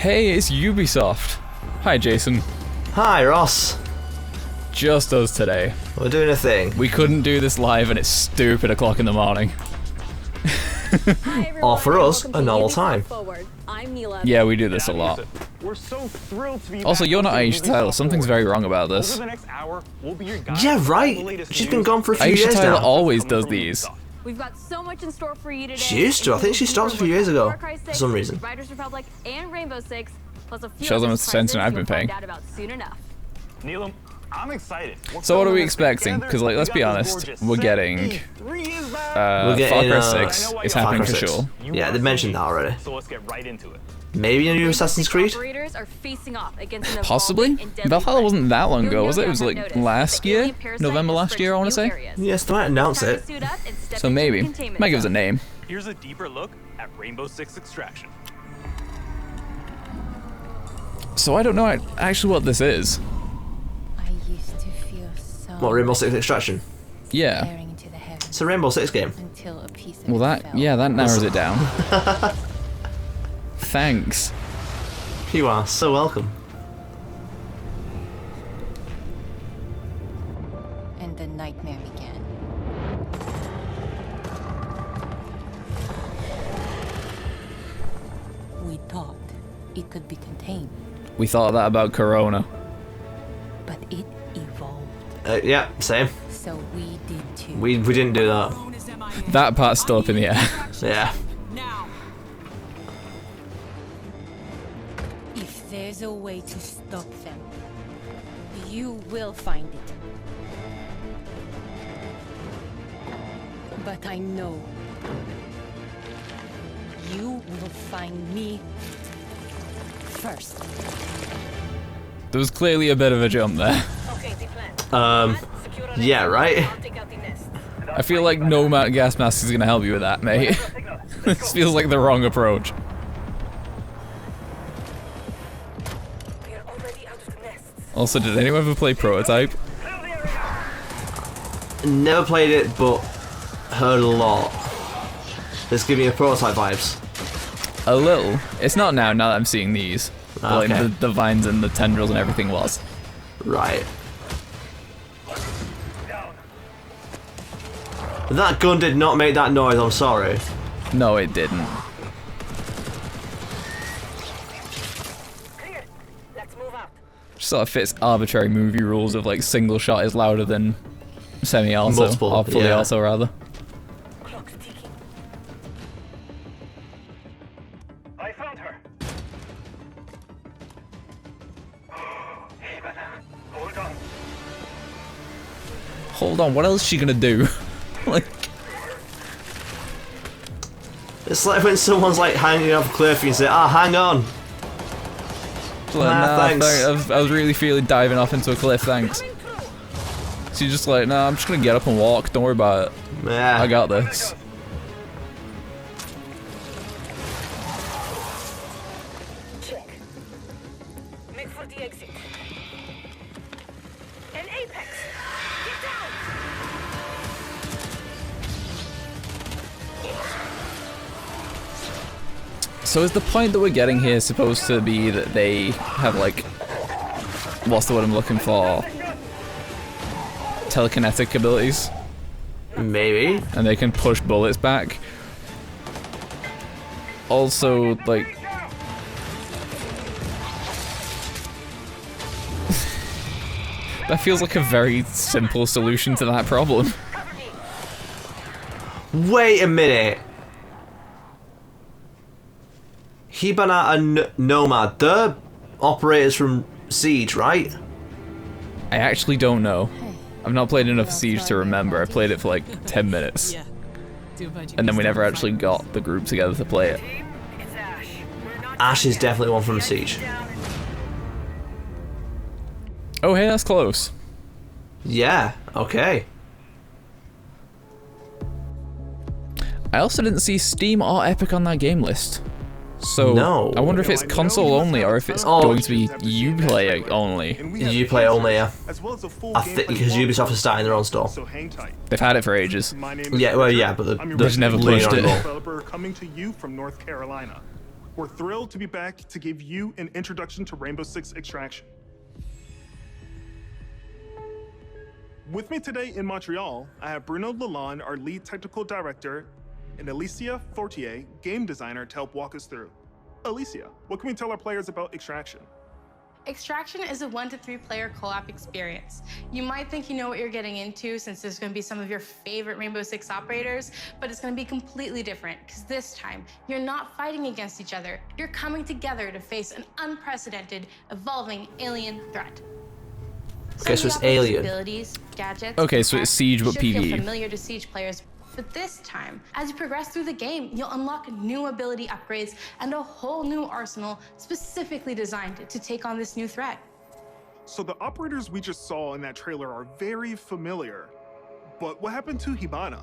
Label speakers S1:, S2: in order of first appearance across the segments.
S1: Hey, it's Ubisoft. Hi, Jason.
S2: Hi, Ross.
S1: Just us today.
S2: We're doing a thing.
S1: We couldn't do this live and it's stupid o'clock in the morning.
S2: Or for us, a normal time.
S1: Yeah, we do this a lot.
S3: We're so thrilled to be
S1: Also,
S3: back
S1: you're not
S3: with
S1: Aisha Tyler. Something's very wrong about this.
S3: Over the next hour, we'll be your guide
S2: Yeah,
S3: to the
S2: right.
S3: latest
S2: She's
S3: news.
S2: been gone for a few
S1: Aisha
S2: years
S1: Tyler
S2: now.
S1: always does these.
S4: We've got so much in store for you today.
S2: She used to. I think she stopped a few years ago, for some reason.
S4: Riders Republic and Rainbow Six, plus a few
S1: Shows how
S4: other
S1: much attention I've been
S4: surprises
S1: paying.
S4: you'll find out about soon enough.
S3: Neelam, I'm excited.
S1: So what are we expecting? Because, like, let's be honest, we're getting Far Cry 6 is happening for sure.
S2: Yeah, they mentioned that already.
S3: So let's get right into it.
S2: Maybe a new Assassin's Creed?
S4: Operators are facing off against an
S1: Possibly?
S4: evolving and deadly
S1: Valhalla
S4: threat.
S1: wasn't that long
S4: You'll
S1: ago,
S4: no
S1: was it? It
S4: doubt
S1: was
S4: have
S1: like
S4: noticed
S1: last
S4: the
S1: year?
S4: alien parasite
S1: November
S4: has
S1: last
S4: spread
S1: year, I want to
S4: new
S1: say?
S4: areas.
S2: Yes, they might announce
S4: Time to
S2: it.
S4: suit up and step
S1: So
S4: into
S1: maybe.
S4: the containment
S1: Might give us a
S4: zone.
S1: name.
S3: Here's a deeper look at Rainbow Six Extraction.
S1: So I don't know actually what this is.
S5: I used to feel so
S2: What, Rainbow Six Extraction?
S1: Yeah.
S5: staring into the heavens
S2: It's a Rainbow Six game.
S5: until a piece of
S1: Well,
S5: it
S1: that,
S5: fell.
S1: yeah, that narrows it down. Thanks.
S2: You are so welcome.
S5: And the nightmare began. We thought it could be contained,
S1: We thought that about Corona.
S5: but it evolved.
S2: Yeah, same.
S5: So we did too.
S2: We didn't do that.
S1: That part's still up in the air.
S2: Yeah.
S5: If there's a way to stop them, you will find it. But I know you will find me first.
S1: There was clearly a bit of a jump there.
S2: Yeah, right?
S1: I feel like no amount of gas mask is gonna help you with that, mate. This feels like the wrong approach. Also, did anyone ever play Prototype?
S2: Never played it, but heard a lot. It's giving me Prototype vibes.
S1: A little. It's not now that I'm seeing these. But, like,
S2: Okay.
S1: the vines and the tendrils and everything was.
S2: Right. That gun did not make that noise, I'm sorry.
S1: No, it didn't. Just sort of fits arbitrary movie rules of like single shot is louder than semi-auto.
S2: Multiple,
S1: Or fully
S2: yeah.
S1: auto, rather.
S3: I found her. Hey, Banana. Hold on.
S1: Hold on, what else is she gonna do? Like,
S2: It's like when someone's like hanging off a cliff and you say, ah, hang on. Nah, thanks.
S1: I was really feeling diving off into a cliff, thanks. She's just like, nah, I'm just gonna get up and walk, don't worry about it.
S2: Yeah.
S1: I got this.
S6: Check. Make for the exit. An apex! Get down!
S1: So is the point that we're getting here supposed to be that they have like, what's the word I'm looking for? Telekinetic abilities?
S2: Maybe.
S1: And they can push bullets back. Also, like... that feels like a very simple solution to that problem.
S2: Wait a minute. Hibana and Nomad, they're operators from Siege, right?
S1: I actually don't know. I've not played enough Siege to remember. I played it for like 10 minutes. And then we never actually got the group together to play it.
S6: It's Ash. We're not
S2: Ash is definitely one from Siege.
S1: Oh hey, that's close.
S2: Yeah, okay.
S1: I also didn't see Steam or Epic on that game list. So,
S2: No.
S1: I wonder if it's console only or if it's
S2: Oh.
S1: going to be Uplay only.
S2: You play only, yeah.
S3: As well as a full
S2: I think because Ubisoft is starting their own store.
S3: So hang tight.
S1: They've had it for ages.
S3: My name is
S2: Yeah, well, yeah, but
S3: I'm your
S2: they're
S1: Just never
S2: leaning
S1: pushed
S2: on
S1: it.
S2: more.
S3: developer coming to you from North Carolina.
S7: We're thrilled to be back to give you an introduction to Rainbow Six Extraction. With me today in Montreal, I have Bruno Lalonde, our lead technical director, and Alicia Fortier, game designer, to help walk us through. Alicia, what can we tell our players about Extraction?
S8: Extraction is a 1 to 3 player co-op experience. You might think you know what you're getting into since there's going to be some of your favorite Rainbow Six operators, but it's going to be completely different because this time you're not fighting against each other. You're coming together to face an unprecedented, evolving alien threat.
S2: Okay, so it's alien.
S8: Abilities, gadgets,
S1: Okay, so it's Siege but
S8: should feel
S1: PvE.
S8: familiar to Siege players. But this time, as you progress through the game, you'll unlock new ability upgrades and a whole new arsenal specifically designed to take on this new threat.
S7: So the operators we just saw in that trailer are very familiar, but what happened to Hibana?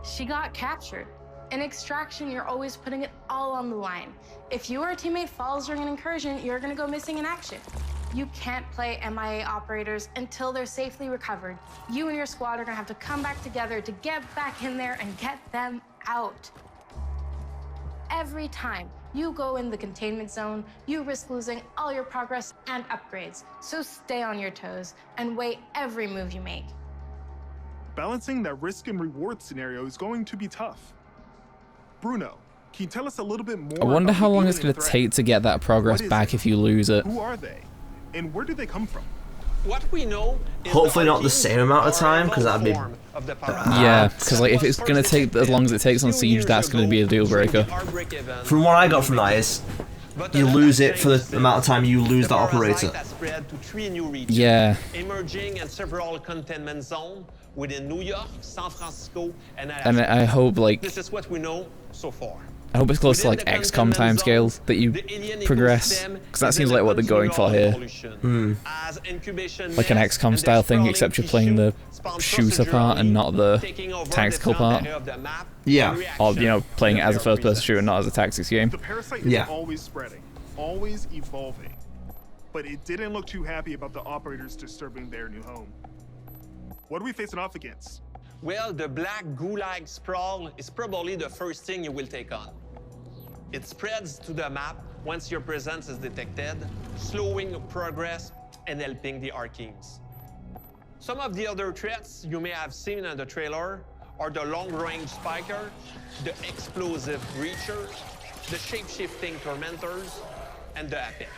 S8: She got captured. In Extraction, you're always putting it all on the line. If you or a teammate falls during an incursion, you're gonna go missing in action. You can't play MIA operators until they're safely recovered. You and your squad are gonna have to come back together to get back in there and get them out. Every time you go in the containment zone, you risk losing all your progress and upgrades. So stay on your toes and weigh every move you make.
S7: Balancing that risk and reward scenario is going to be tough. Bruno, can you tell us a little bit more?
S1: I wonder
S7: about
S1: how
S7: the
S1: long it's
S7: alien
S1: going to
S7: threat?
S1: take to get that progress
S7: What is
S1: back
S7: it?
S1: if you lose it.
S7: Who are they? And where do they come from?
S9: What we know is
S2: Hopefully not the
S9: Arkeens
S2: same amount of
S9: are
S2: time,
S9: an
S2: 'cause that'd be
S9: evolved form of the Paradox.
S1: Yeah, because like if it's going to take as long as it takes on Siege, that's going to be a deal breaker.
S2: From what I got from that is, you lose it for the amount of time you lose that operator.
S1: Yeah.
S9: Emerging in several containment zones within New York, San Francisco, and
S1: And
S9: Alaska.
S1: I hope like
S9: This is what we know so far.
S1: I hope it's close to like
S9: Within the
S1: XCOM
S9: containment
S1: timescales
S9: zone,
S1: that you
S9: the alien
S1: progress,
S9: ecosystem
S1: because that
S9: is
S1: seems
S9: in
S1: like
S9: a
S1: what they're going for here.
S9: continual evolution. As incubation
S1: Like an
S9: nests
S1: XCOM
S9: and
S1: style thing,
S9: sprawling
S1: except you're playing
S9: tissue
S1: the
S9: spawn
S1: shooter part and not the
S9: taking over
S1: tactical
S9: different
S1: part.
S9: area of the map
S2: Yeah.
S9: in
S1: Or you know,
S9: reaction
S1: playing it
S9: to
S1: as a
S9: their
S1: first-person
S9: presence.
S1: shooter, not as a tactics game.
S7: The parasite is
S2: Yeah.
S7: always spreading, always evolving. But it didn't look too happy about the operators disturbing their new home. What are we facing off against?
S9: Well, the black goo-like sprawl is probably the first thing you will take on. It spreads to the map once your presence is detected, slowing progress and helping the Arkeens. Some of the other threats you may have seen in the trailer are the long-range spiker, the explosive breacher, the shape-shifting tormentors, and the apex.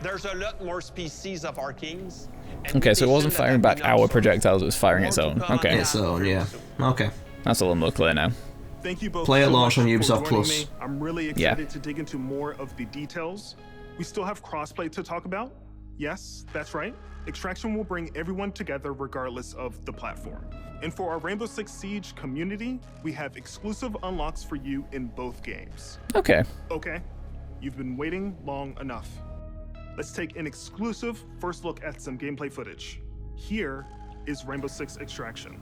S9: There's a lot more species of Arkeens. and
S1: Okay, so it wasn't
S9: mutations that
S1: firing
S9: have
S1: back
S9: been
S1: our
S9: observed.
S1: projectiles, it was firing
S9: More
S1: its
S9: to
S1: own.
S9: come on
S1: Okay,
S9: that
S2: Its own,
S9: very
S2: yeah.
S9: soon.
S2: Okay.
S1: that's a little more clear now.
S7: Thank you both
S2: Play at
S7: so
S2: launch
S7: much
S2: on
S7: for
S2: Ubisoft
S7: joining
S2: Plus.
S7: me. I'm really
S1: Yeah.
S7: excited to dig into more of the details. We still have crossplay to talk about. Yes, that's right. Extraction will bring everyone together regardless of the platform. And for our Rainbow Six Siege community, we have exclusive unlocks for you in both games.
S1: Okay.
S7: Okay, you've been waiting long enough. Let's take an exclusive first look at some gameplay footage. Here is Rainbow Six Extraction.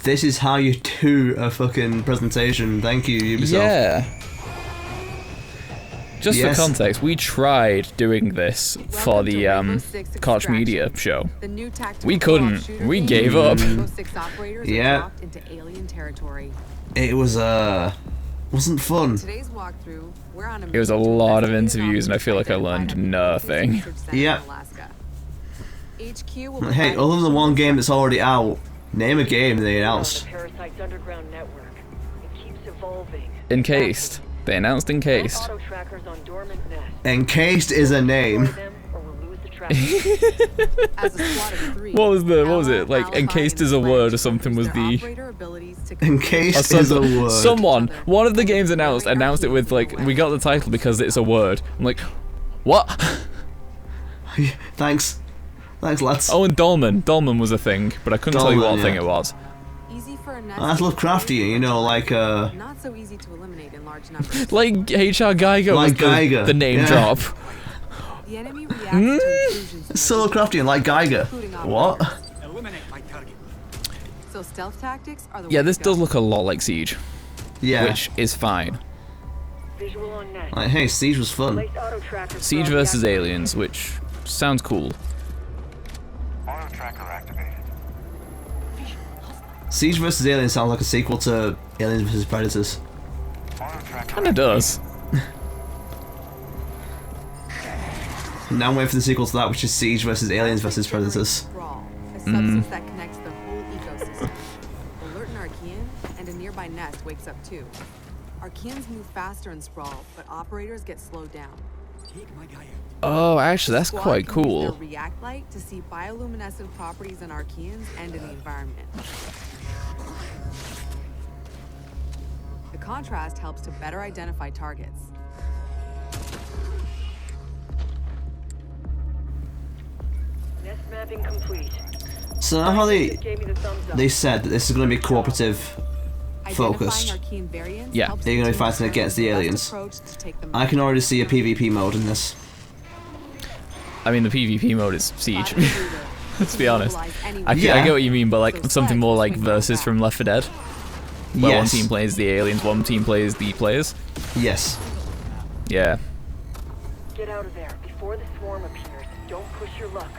S2: This is how you do a fucking presentation. Thank you, Ubisoft.
S1: Yeah. Just
S2: Yes.
S1: for context, we tried doing this for the Koch Media show. We couldn't. We gave up.
S2: Yeah. It was wasn't fun.
S10: Today's walkthrough, we're on a
S1: It was a
S10: mission
S1: lot
S10: to
S1: of interviews, and I feel like I learned nothing.
S2: Yeah.
S10: HQ will
S2: Hey, other than the one game that's already out, name a game they announced.
S6: The parasite's underground network. It keeps evolving.
S1: Encased. They announced Encased.
S6: Auto trackers on dormant nests.
S2: Encased is a name.
S6: Destroy them or we'll lose the tracker.
S10: As a squad of 3,
S1: What was it? Like, encased is a word or something was the...
S2: Encased
S1: Or
S2: is a
S1: something.
S2: word.
S1: One of the games announced it with, like, we got the title because it's a word. I'm like, what?
S2: Thanks. Thanks, lads.
S1: Oh, and Dolmen. Dolmen was a thing, but I couldn't tell you what
S2: Dolmen,
S1: thing
S2: yeah.
S1: it was.
S10: Easy for a nest.
S2: That's Lovecraftian, you know, like,
S10: Not so easy to eliminate in large numbers.
S1: Like H.R. Geiger
S2: Like
S1: was
S2: Geiger,
S1: the name
S2: yeah.
S1: drop.
S10: The enemy reacts to intrusions.
S2: it's so Lovecraftian, like Geiger. What?
S10: So stealth tactics are the
S1: Yeah,
S10: way
S1: this
S10: to go.
S1: does look a lot like Siege,
S2: Yeah.
S1: which is fine.
S6: Visual on nest.
S2: Like, hey, Siege was fun.
S6: Place auto trackers
S1: Siege
S6: for
S1: versus
S6: reactor.
S1: Aliens, which sounds cool.
S3: Auto tracker activated.
S2: Siege vs. Aliens sounds like a sequel to Aliens vs. Predators.
S1: Kinda does.
S2: Now I'm waiting for the sequel to that, which is Siege versus Aliens versus Predators.
S10: Sprawl, a substance that connects the whole ecosystem. Alert an Archean, and a nearby nest wakes up too. Archeans move faster in Sprawl, but operators get slowed down.
S1: Oh, actually, that's
S10: Squad
S1: quite
S10: can use
S1: cool.
S10: their react light to see bioluminescent properties in Archeans and in the environment. The contrast helps to better identify targets.
S6: Nest mapping complete.
S2: So now how
S6: Just gave me the thumbs up.
S2: they said that this is going to be cooperative focused.
S10: Identifying Archean variants
S1: Yeah.
S10: helps
S2: They're gonna be
S10: to
S2: fighting
S10: determine
S2: against the
S10: best
S2: aliens.
S10: approach to take them
S2: I
S10: out.
S2: can already see a PvP mode in this.
S1: I mean, the PvP mode is Siege.
S10: Spot intruder.
S1: Let's be honest.
S10: Mobilize anyone.
S1: I
S2: Yeah.
S1: get what you mean, but like
S10: So
S1: something more like
S10: select
S1: Versus
S10: back.
S1: from Left 4 Dead, where one
S2: Yes.
S1: team plays the aliens, one team plays the players.
S2: Yes.
S1: Yeah.
S6: Get out of there before the swarm appears. Don't push your luck.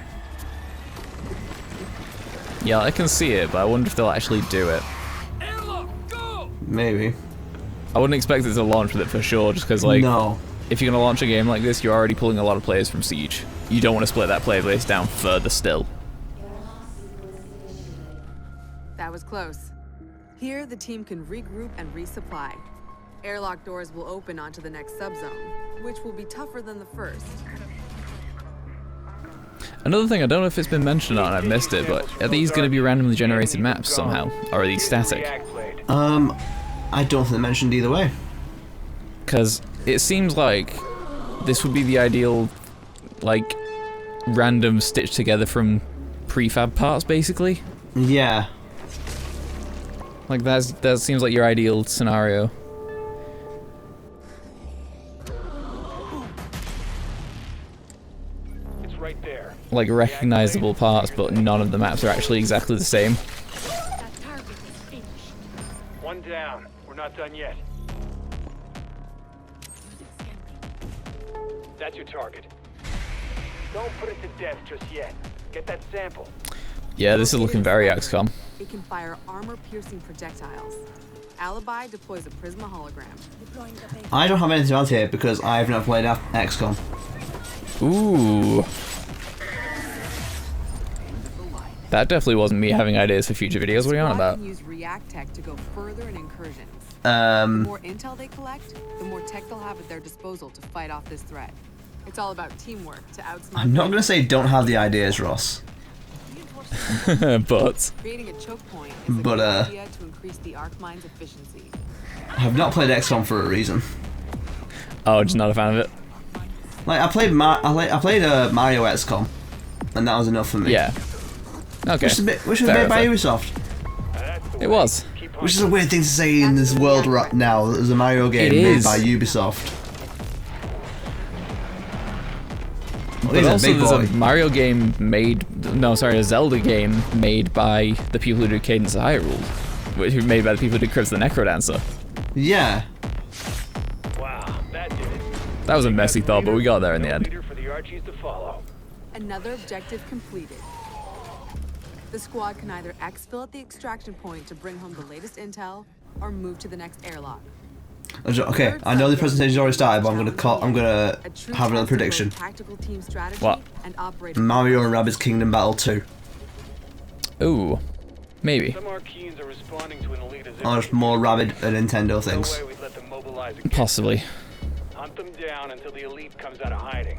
S1: Yeah, I can see it, but I wonder if they'll actually do it.
S2: Maybe.
S1: I wouldn't expect it to launch with it for sure, just because like,
S2: No.
S1: if you're gonna launch a game like this, you're already pulling a lot of players from Siege. You don't want to split that player base down further still.
S10: That was close. Here, the team can regroup and resupply. Airlock doors will open onto the next subzone, which will be tougher than the first.
S1: Another thing, I don't know if it's been mentioned or I've missed it, but are these going to be randomly generated maps somehow, or are these static?
S2: I don't think they mentioned either way.
S1: Because it seems like this would be the ideal, like, random stitch together from prefab parts, basically.
S2: Yeah.
S1: Like that seems like your ideal scenario.
S3: It's right there.
S1: Like recognizable parts, but none of the maps are actually exactly the same.
S3: One down. We're not done yet. That's your target. Don't put it to death just yet. Get that sample.
S1: Yeah, this is looking very XCOM.
S10: It can fire armor-piercing projectiles. Alibi deploys a Prisma hologram.
S2: I don't have anything else here because I've not played XCOM.
S1: Ooh. That definitely wasn't me having ideas for future videos. What are you on
S10: Squad
S1: about?
S10: can use react tech to go further in incursions. The more intel they collect, the more tech they'll have at their disposal to fight off this threat. It's all about teamwork to outsmart.
S2: I'm not going to say don't have the ideas, Ross.
S1: But
S10: Creating a choke point is a
S2: But,
S10: good idea to increase the arc mine's efficiency.
S2: I've not played XCOM for a reason.
S1: oh, just not a fan of it.
S2: Like I played Mario XCOM, and that was enough for me.
S1: Yeah. Okay.
S2: Which was
S1: Fair
S2: made by
S1: enough.
S2: Ubisoft.
S1: It was.
S2: Which is a weird thing to say in this world right now. That there's a Mario game
S1: It
S2: made
S1: is.
S2: by Ubisoft. Well,
S1: But
S2: he's
S1: also,
S2: a big
S1: there's
S2: boy.
S1: a Mario game made, no, sorry, a Zelda game made by the people who did Cadence of Hyrule, who made by the people who did Crypt of the Necrodancer.
S2: Yeah.
S3: Wow, that did it.
S1: That was a messy thought, but we got there in the end.
S3: Leader for the Archies to follow.
S10: Another objective completed. The squad can either exfil at the extraction point to bring home the latest intel, or move to the next airlock.
S2: Okay, I know the presentation's already started, but I'm gonna
S10: A true
S2: have another
S10: test of both
S2: prediction.
S10: Tactical team strategy
S1: What?
S10: and operator.
S2: Mario and Rabbids Kingdom Battle 2.
S1: Ooh. Maybe.
S3: Some Archeans are responding to an elite as if
S2: Or just more Rabbid and Nintendo things.
S3: no way we'd let them mobilize again.
S1: Possibly.
S3: Hunt them down until the elite comes out of hiding.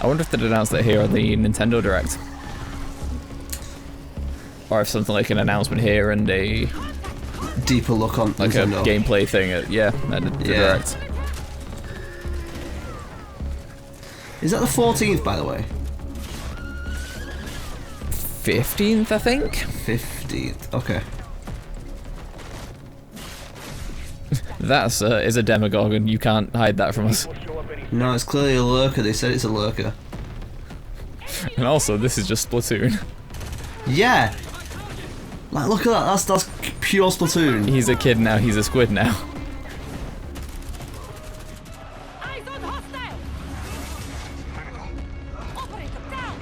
S1: I wonder if they'd announced that here on the Nintendo Direct. Or if something like an announcement here and a
S2: Deeper look on
S1: like
S2: Nintendo.
S1: a gameplay thing at, yeah, at the
S2: Yeah.
S1: Direct.
S2: Is that the 14th, by the way?
S1: 15th, I think?
S2: 15th. Okay.
S1: That is a demagogue and you can't hide that from us.
S3: We'll show up any
S2: No, it's clearly a lurker. They said it's a lurker.
S1: And also, this is just Splatoon.
S2: Yeah. Like, look at that. That's pure Splatoon.
S1: He's a kid now, he's a squid now.
S5: Eyes on hostile! Operator down!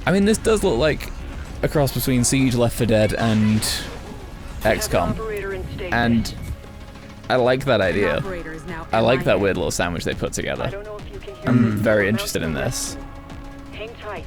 S1: I mean, this does look like a cross between Siege, Left 4 Dead, and XCOM.
S6: Operator in station.
S1: And I like that idea.
S10: Operator is now
S1: I like that
S10: MIA.
S1: weird little sandwich they put
S6: I
S1: together.
S6: don't know if you can hear
S1: I'm
S6: this,
S1: very
S6: but
S1: interested in
S6: mountain
S1: this.
S6: Hang tight.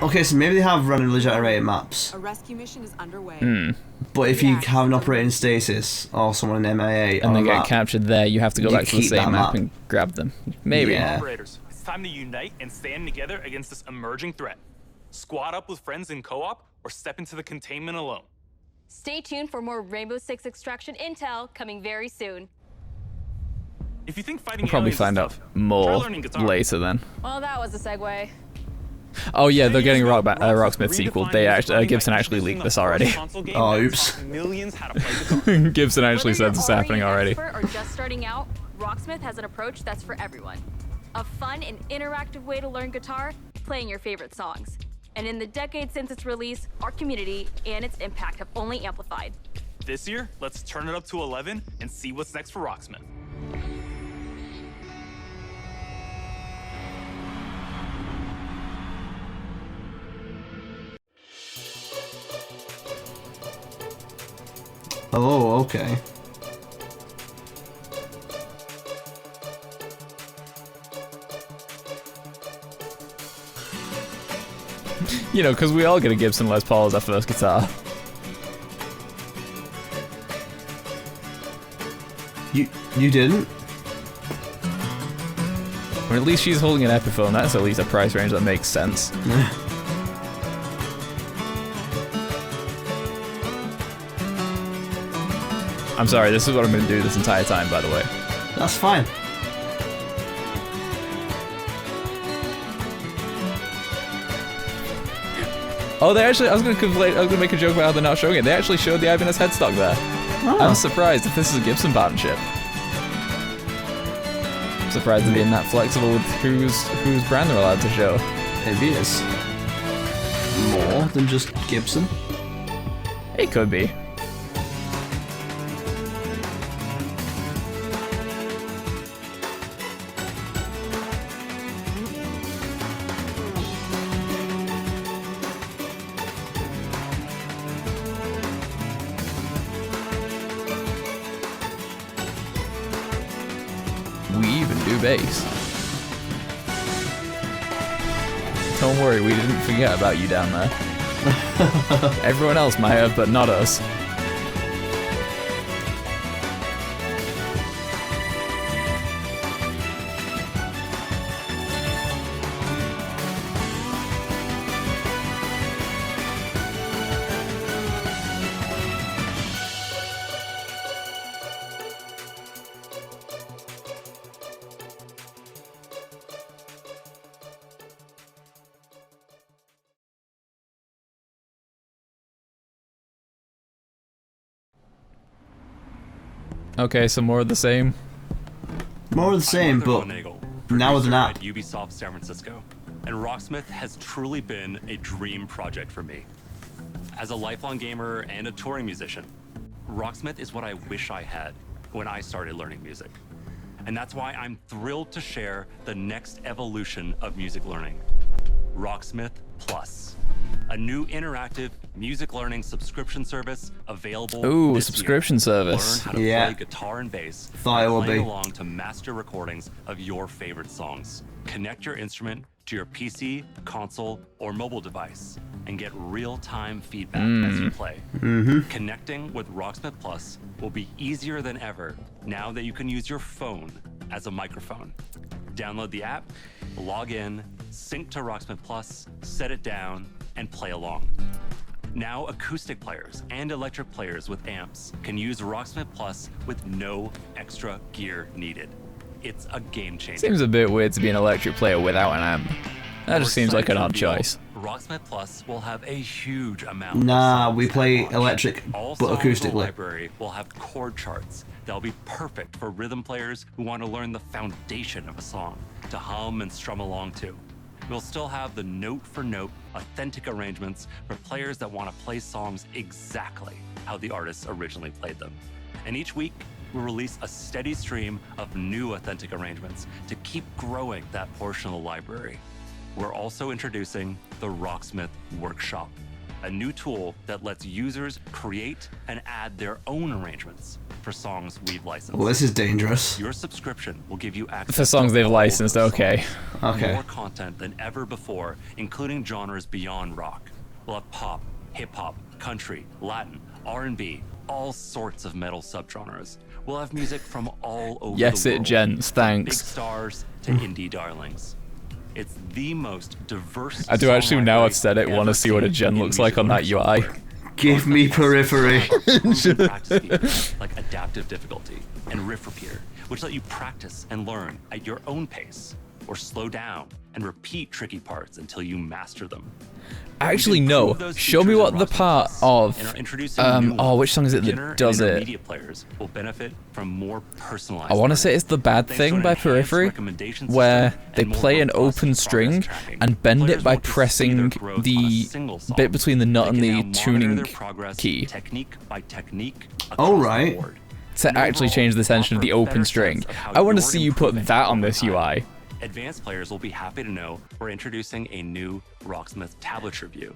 S2: Okay, so maybe they have randomly generated maps,
S10: A rescue mission is underway.
S2: but if you have an operating stasis or someone in MIA
S1: And
S2: on
S1: they
S2: a
S1: get
S2: map,
S1: captured there, you have to go
S2: You
S1: back to the
S2: keep that
S1: same map
S2: map.
S1: and grab them. Maybe.
S2: Yeah.
S11: Operators, it's time to unite and stand together against this emerging threat. Squad up with friends in co-op or step into the containment alone.
S4: Stay tuned for more Rainbow Six Extraction intel coming very soon.
S11: If you think fighting
S1: We'll probably
S11: aliens is
S1: find out
S11: tough, try
S1: more
S11: learning guitar.
S1: later then.
S4: Well, that was a segue.
S1: Oh yeah, they're getting a
S11: Rocksmith
S1: Rocksmith sequel. They actually Gibson actually leaked this already.
S2: Oh, oops.
S11: Millions how to play guitar.
S1: Gibson actually
S4: Whether
S1: said this is
S4: you're
S1: happening
S4: an
S1: already.
S4: expert or just starting out, Rocksmith has an approach that's for everyone. A fun and interactive way to learn guitar, playing your favorite songs. And in the decade since its release, our community and its impact have only amplified.
S11: This year, let's turn it up to 11 and see what's next for Rocksmith.
S2: oh, okay.
S1: You know, because we all get a Gibson Les Paul as our first guitar.
S2: You didn't?
S1: Or at least she's holding an Epiphone. That's at least a price range that makes sense. I'm sorry, this is what I'm going to do this entire time, by the way.
S2: That's fine.
S1: Oh, they actually, I was gonna make a joke about how they're not showing it. They actually showed the Ibanez headstock there. I'm surprised if this is a Gibson partnership. I'm surprised they're being that flexible with whose brand they're allowed to show.
S2: Maybe it's more than just Gibson.
S1: It could be. We even do bass. Don't worry, we didn't forget about you down there. Everyone else might have, but not us. Okay, so more of the same.
S2: More of the same, but now with an app.
S12: At Ubisoft San Francisco, and Rocksmith has truly been a dream project for me. As a lifelong gamer and a touring musician, Rocksmith is what I wish I had when I started learning music. And that's why I'm thrilled to share the next evolution of music learning, Rocksmith Plus. A new interactive music learning subscription service available.
S1: Ooh, a
S12: this
S1: subscription
S12: year.
S1: service.
S12: Learn how to
S2: Yeah.
S12: play guitar and bass,
S2: Thought it would
S12: playing
S2: be.
S12: along to master recordings of your favorite songs. Connect your instrument to your PC, console, or mobile device, and get real-time feedback as you play. Connecting with Rocksmith Plus will be easier than ever now that you can use your phone as a microphone. Download the app, log in, sync to Rocksmith Plus, set it down, and play along. Now acoustic players and electric players with amps can use Rocksmith Plus with no extra gear needed. It's a game changer.
S1: Seems a bit weird to be an electric player without an amp. That just
S12: We're
S1: seems like an odd
S12: excited to reveal
S1: choice.
S12: Rocksmith Plus will have a huge amount.
S2: Nah,
S12: of
S2: we
S12: songs
S2: play
S12: at launch.
S2: electric,
S12: All
S2: but
S12: songs in the
S2: acoustically.
S12: library will have chord charts that'll be perfect for rhythm players who want to learn the foundation of a song to hum and strum along to. We'll still have the note-for-note, authentic arrangements for players that want to play songs exactly how the artists originally played them. And each week, we'll release a steady stream of new authentic arrangements to keep growing that portion of the library. We're also introducing the Rocksmith Workshop, a new tool that lets users create and add their own arrangements for songs we've licensed.
S2: Well, this is dangerous.
S12: Your subscription will give you access
S1: For songs they've licensed, okay.
S12: more content than ever before, including genres beyond rock. We'll have pop, hip-hop, country, Latin, R&B, all sorts of metal subgenres. We'll have music from all over
S1: Yes,
S12: the
S1: it
S12: world.
S1: gents, thanks.
S12: Big stars to indie darlings. It's the most diverse.
S1: I do actually, now I've said it,
S12: songwriting
S1: want to
S12: ever
S1: see what a
S12: seen
S1: gen
S12: in
S1: looks like on that
S12: music
S1: UI.
S12: software.
S2: Give me periphery.
S12: Practice features like adaptive difficulty and riff repeater, which let you practice and learn at your own pace, or slow down and repeat tricky parts until you master them.
S1: Actually, no. Show me what the part of which song is it that does it?
S12: Intermediate players will benefit from more personalized.
S1: I want to say it's The Bad Thing by Periphery, where they play an open string and bend it by pressing the bit between the nut and the tuning key.
S12: Technique by technique.
S2: Oh, right.
S1: To actually change the tension of the open string. I want to see you put that on this UI.
S12: Advanced players will be happy to know we're introducing a new Rocksmith tablature view.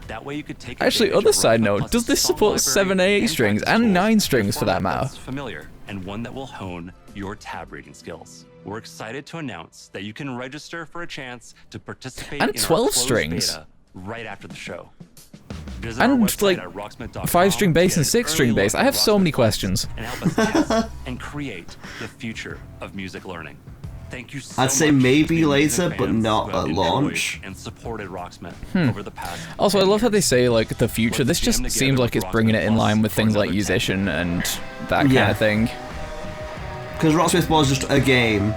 S12: That way you could take
S1: Actually, other side note, does this support 7 and 8 strings and 9 strings for that matter?
S12: Familiar and one that will hone your tab reading skills. We're excited to announce that you can register for a chance to participate
S1: And
S12: in our
S1: 12
S12: closed
S1: strings.
S12: beta right after the show. Visit
S1: And
S12: our website
S1: like
S12: at rocksmith.com
S1: 5-string bass
S12: to
S1: and
S12: get an
S1: 6-string
S12: early
S1: bass.
S12: look
S1: I have
S12: at
S1: so many
S12: Rocksmith
S1: questions.
S12: and help us test and create the future of music learning. Thank you so
S2: I'd say
S12: much
S2: maybe
S12: to the amazing
S2: later, but
S12: fans
S2: not
S12: who have
S2: at
S12: enjoyed
S2: launch.
S12: and supported Rocksmith over the past
S1: Also, I
S12: 10
S1: love how they
S12: years.
S1: say, like, the future. This just
S12: together
S1: seems like
S12: with
S1: it's bringing it in
S12: Rocksmith
S1: line with
S12: Plus
S1: things
S12: for
S1: like
S12: another 10
S1: Musician and that kind
S2: Yeah.
S1: of thing.
S2: Because Rocksmith was just a game.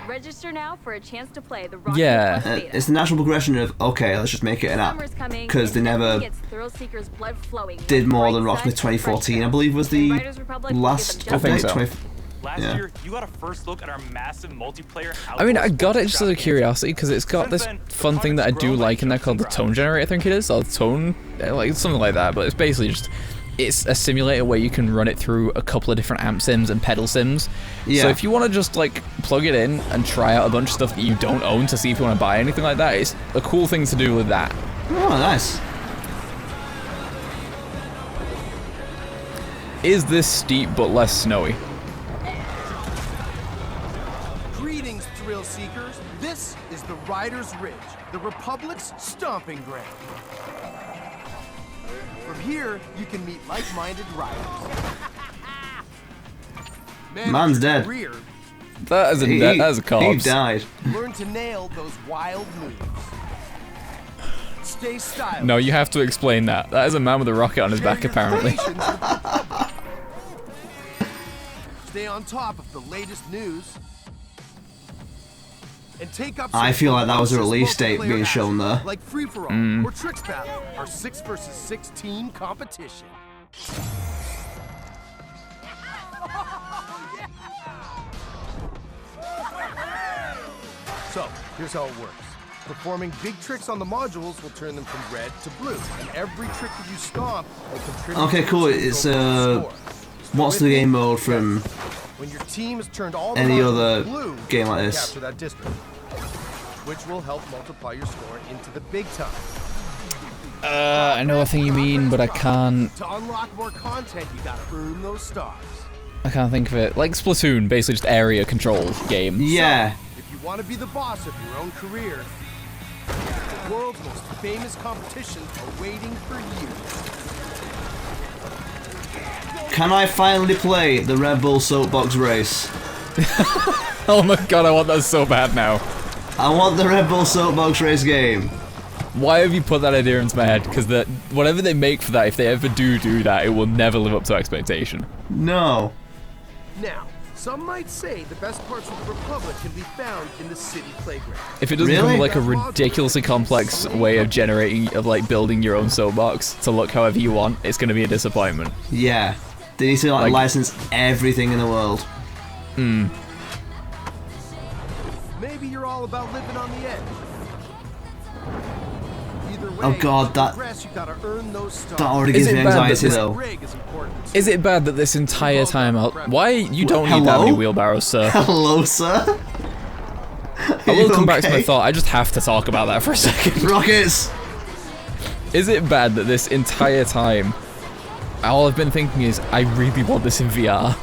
S4: Register now for a chance to play the Rocksmith
S1: Yeah.
S4: Plus beta.
S2: It's the natural progression of, okay, let's just make it an app.
S4: Summer's coming,
S2: Because they
S4: and
S2: never
S4: nothing gets thrill seekers' blood flowing
S2: did
S4: like
S2: more than
S4: bright
S2: Rocksmith
S4: sun and
S2: 2014,
S4: fresh
S2: I believe, was the
S4: Riders Republic will give
S2: last
S4: them
S1: I think
S2: update.
S1: so.
S11: Last
S2: Yeah.
S11: year, you got a first look at our massive multiplayer.
S1: I mean, I
S11: outdoor
S1: got it
S11: sports
S1: just out of
S11: shop
S1: curiosity because it's got this fun thing that I do like in there called the Tone Generator, I think it is, or Tone, like something like that. But it's basically just, it's a simulator where you can run it through a couple of different amp sims and pedal sims.
S2: Yeah.
S1: So if you want to just like plug it in and try out a bunch of stuff that you don't own to see if you want to buy anything like that, it's a cool thing to do with that.
S2: Oh, nice.
S1: Is this steep but less snowy?
S13: Greetings, thrill seekers. This is the Riders Ridge, the Republic's stomping ground. From here, you can meet like-minded riders.
S2: Man's dead.
S13: Rear,
S1: That is a, that is a
S2: He
S1: corpse.
S2: died.
S13: learn to nail those wild moves. Stay stylish.
S1: No, you have to explain that. That is a man with a rocket on his back, apparently.
S13: Stay on top of the latest news. And take up
S2: I feel like that was a
S13: some
S2: release date
S13: multiplayer
S2: being shown
S13: action,
S2: there.
S13: like Free For All or Tricks Battle, our 6 versus 6 team competition. So, here's how it works. Performing big tricks on the modules will turn them from red to blue, and every trick that you stomp will contribute
S2: Okay,
S13: to
S2: cool.
S13: the
S2: It's
S13: overall score.
S2: what's the game mode from
S13: When your team has turned all the
S2: any
S13: modules
S2: other
S13: blue,
S2: game like
S13: you
S2: this?
S13: capture that district, which will help multiply your score into the big time.
S1: I know a thing you mean, but I can't.
S13: To unlock more content, you gotta earn those stars.
S1: I can't think of it. Like Splatoon, basically just area control game.
S2: Yeah.
S13: If you want to be the boss of your own career, the world's most famous competitions are waiting for you.
S2: Can I finally play the Red Bull Soapbox Race?
S1: Oh my god, I want that so bad now.
S2: I want the Red Bull Soapbox Race game.
S1: Why have you put that idea into my head? Because whatever they make for that, if they ever do that, it will never live up to expectation.
S2: No.
S13: Now, some might say the best parts of the Republic can be found in the city playground.
S1: If it doesn't come with like a ridiculously complex way of like building your own soapbox to look however you want, it's going to be a disappointment.
S2: Yeah. They need to like license everything in the world.
S1: Hmm.
S13: Maybe you're all about living on the edge. Either way,
S2: Oh god,
S13: to
S2: that
S13: progress, you gotta earn those stars.
S2: already gives me anxiety though.
S13: Rig is important.
S1: Is it bad that this entire time... Why? You don't need that many wheelbarrows, sir.
S2: Hello, sir.
S1: I will come back to my thought. I just have to talk about that for a second.
S2: Rockets!
S1: Is it bad that this entire time, all I've been thinking is, I really want this in VR?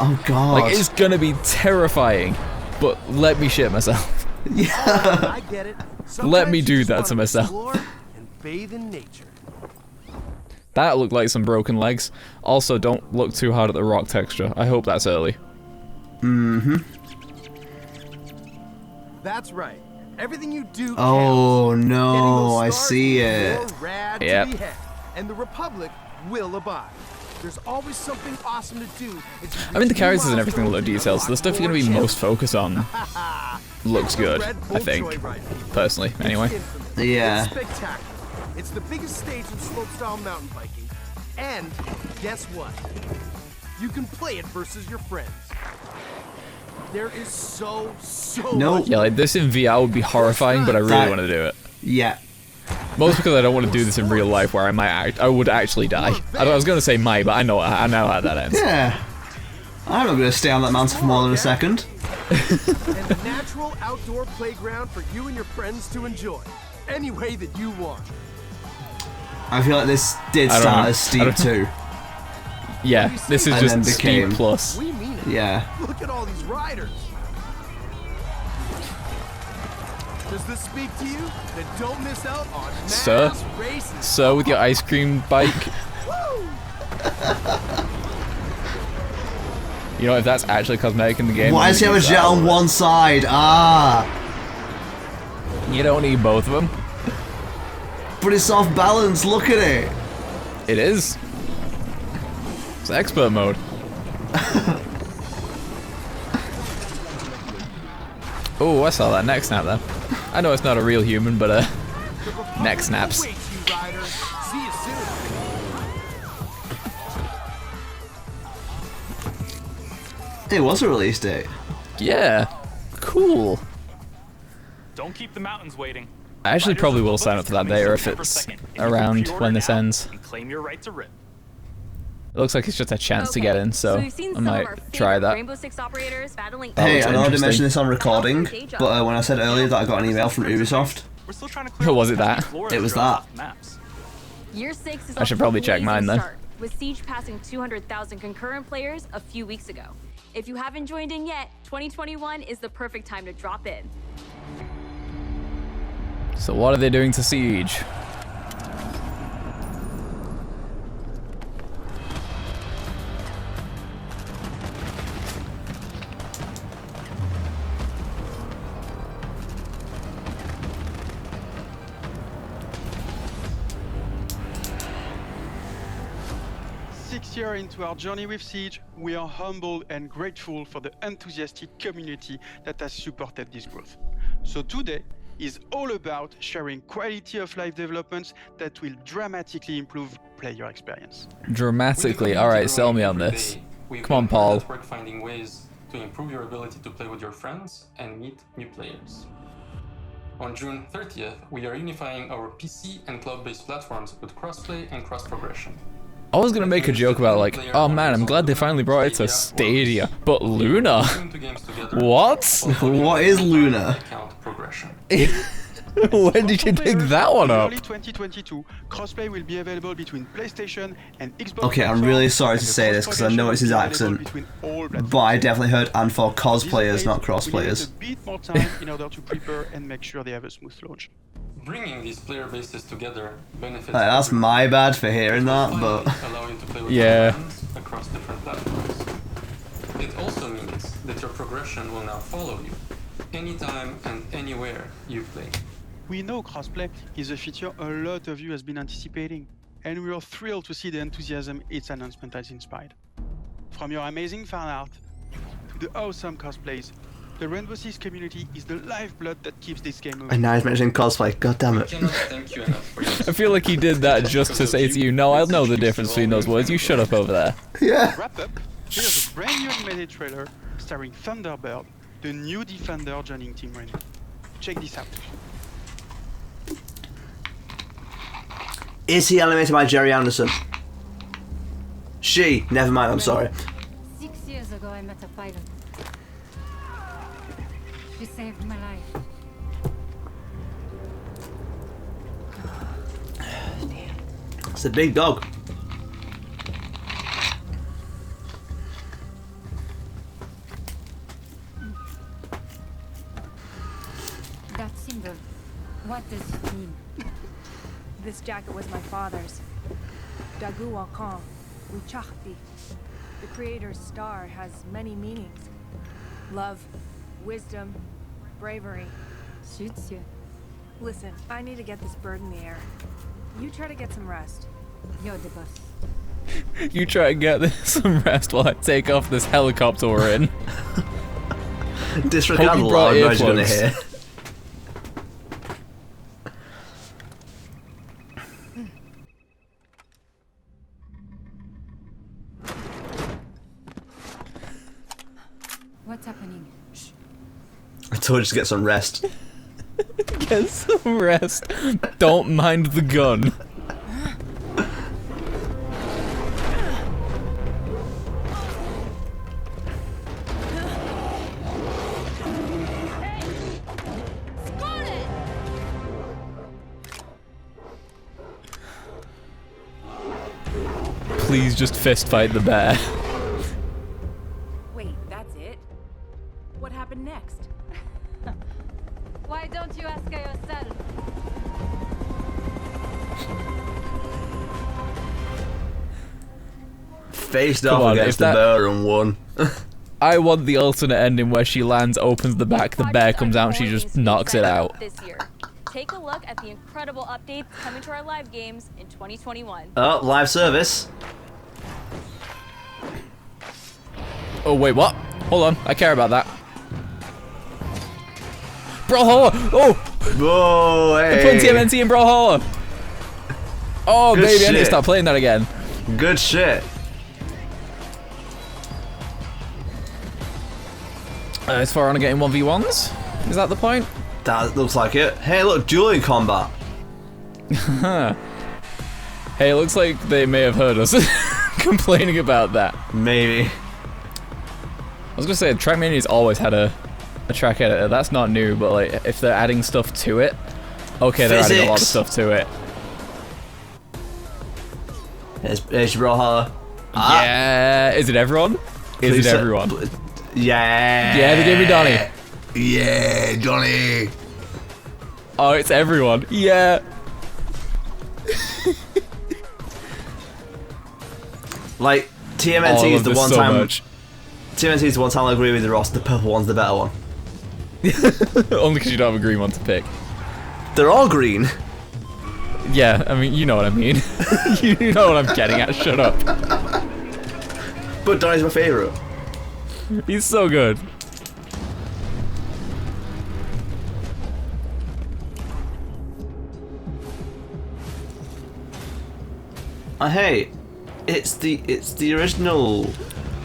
S2: Oh god.
S1: Like, it's gonna be terrifying, but let me shit myself.
S2: Yeah.
S13: I get it.
S1: Let me do that to myself.
S13: And bathe in nature.
S1: That looked like some broken legs. Also, don't look too hard at the rock texture. I hope that's early.
S2: Mm-hmm.
S13: That's right. Everything you do
S2: Oh
S13: counts.
S2: no, I
S13: Getting those stars
S2: see
S13: is
S2: it.
S13: more rad to
S1: Yep.
S13: be had, and the Republic will abide. There's always something awesome to do.
S1: I mean, the characters and everything look detailed, so the stuff you're going to be most focused on looks good, I think. Personally, anyway.
S2: Yeah.
S13: It's spectacular. It's the biggest stage in slopestyle mountain biking. And guess what? You can play it versus your friends. There is so much.
S1: Yeah, like this in VR would be horrifying, but I really want to do it.
S2: Yeah.
S1: Most because I don't want to do this in real life, where I would actually die. I was going to say might, but I know how that ends.
S2: Yeah. I'm not going to stay on that mountain for more than a second.
S13: And a natural outdoor playground for you and your friends to enjoy. Any way that you want.
S2: I feel like this did start as Steep 2.
S1: Yeah, this is
S2: And
S1: just
S2: then became-
S1: Steep Plus.
S13: We mean it.
S2: Yeah.
S13: Look at all these riders. Does this speak to you? Then don't miss out on
S1: Sir?
S13: mass races.
S1: Sir, with your ice cream bike. You know, if that's actually cosmetic in the game...
S2: Why
S1: I'm
S2: does he have
S1: gonna
S2: a
S1: use
S2: jet
S1: that
S2: on
S1: over it.
S2: one side? Ah.
S1: You don't need both of them.
S2: But it's off balance, look at it.
S1: It is. It's expert mode. Oh, I saw that neck snap there. I know it's not a real human, but neck snaps.
S13: Wait, you riders. See you soon.
S2: It was a release date.
S1: Yeah. Cool.
S11: Don't keep the mountains waiting.
S1: I actually probably will sign up for that beta if it's around when this ends.
S11: And claim your right to rip.
S1: It looks like it's just a chance to get in, so
S4: we've seen
S1: I
S4: some
S1: might
S4: of our
S1: try
S4: favorite
S1: that.
S4: Rainbow Six operators battling.
S2: Hey, I know I didn't
S1: interesting.
S2: mention this on recording, but when I said earlier that I got an email from Ubisoft,
S11: We're still trying to
S1: Or was it that?
S2: it was that.
S4: Year 6 is
S1: I should probably check mine then.
S4: start, with Siege passing 200,000 concurrent players a few weeks ago. If you haven't joined in yet, 2021 is the perfect time to drop in.
S1: So what are they doing to Siege?
S14: Six years into our journey with Siege, we are humbled and grateful for the enthusiastic community that has supported this growth. So today is all about sharing quality of life developments that will dramatically improve player experience.
S1: Dramatically. Alright, sell me on this. Come on, Paul.
S15: Work finding ways to improve your ability to play with your friends and meet new players. On June 30th, we are unifying our PC and cloud-based platforms with crossplay and cross-progression.
S1: I was gonna make a joke about like, oh man, I'm glad they finally brought it to Stadia, but Luna? What?
S2: What is Luna?
S1: When did you pick that one
S14: In
S1: up?
S14: early 2022, crossplay will be available between PlayStation and Xbox.
S2: Okay, I'm really sorry to say this because I know it's his accent, but I definitely heard and for cosplayers, not cross-players.
S14: A bit more time in order to prepare and make sure they have a smooth launch.
S15: Bringing these player bases together benefits.
S2: That's my bad for hearing that, but
S15: allow you to play with
S1: Yeah.
S15: your friends across different platforms. It also means that your progression will now follow you, anytime and anywhere you play.
S14: We know crossplay is a feature a lot of you has been anticipating, and we are thrilled to see the enthusiasm its announcement has inspired. From your amazing fan art to the awesome cosplays, the Rainbow Six community is the lifeblood that keeps this game moving.
S2: and now he's mentioning cosplay. God damn it!
S15: Cannot thank you enough for your
S1: I feel like he did that just to say to you, no, I know the difference between those words, you shut up over there.
S2: Yeah.
S14: To wrap up, here's a brand new animated trailer starring Thunderbird, the new Defender joining Team Rainbow. Check this out.
S2: Is he animated by Jerry Anderson? She. Never mind. I'm sorry.
S5: 6 years ago, I met a pilot. She saved my life.
S2: It's a big dog.
S5: That symbol, what does it mean?
S16: This jacket was my father's. Dagu Wakan, Wichakti. The creator's star has many meanings. Love, wisdom, bravery.
S5: Suits you.
S16: Listen, I need to get this bird in the air. You try to get some rest.
S5: You're the boss.
S1: You try and get some rest while I take off this helicopter we're in.
S2: Disregard the
S1: brought
S2: loud noise you're gonna
S1: earplugs.
S2: hear.
S5: What's happening?
S2: I told you to get some rest.
S1: Get some rest. Don't mind the gun. Please just fist fight the bear.
S16: Wait, that's it? What happened next?
S5: Why don't you ask her yourself?
S2: Faced
S1: Come
S2: off
S1: on,
S2: against
S1: if
S2: the
S1: that-
S2: bear and won.
S1: I want the alternate ending where she lands, opens the back, the bear comes out, and she just knocks it out.
S4: This year. Take a look at the incredible updates coming to our live games in 2021.
S2: Oh, live service.
S1: Oh wait, what? Hold on, I care about that. Brawlhalla! Oh!
S2: Whoa,
S1: They're putting
S2: hey.
S1: TMNT in Brawlhalla! Oh
S2: Good
S1: baby, I need to
S2: shit.
S1: start playing that again.
S2: Good shit.
S1: Is far on getting 1v1s? Is that the point?
S2: That looks like it. Hey, look, dueling combat.
S1: Hey, it looks like they may have heard us complaining about that.
S2: Maybe.
S1: I was gonna say, Trackmania's always had a track editor. That's not new, but like, if they're adding stuff to it, okay, they're adding a lot of
S2: Physics.
S1: stuff to it.
S2: Here's your Brawlhalla.
S1: Yeah, is it everyone? Is
S2: Please
S1: it
S2: say-
S1: everyone?
S2: Yeah.
S1: Yeah, they gave me Donnie.
S2: Yeah, Johnny.
S1: Oh, it's everyone. Yeah.
S2: Like,
S1: Oh, I
S2: TMNT is
S1: love
S2: the
S1: this
S2: one
S1: so
S2: time.
S1: much.
S2: TMNT is the one time I agree with the Ross. The purple one's the better one.
S1: Only because you don't have a green one to pick.
S2: They're all green.
S1: Yeah, I mean, you know what I mean. You know what I'm getting at. Shut up.
S2: But Donnie's my favourite.
S1: He's so good.
S2: Hey, it's the original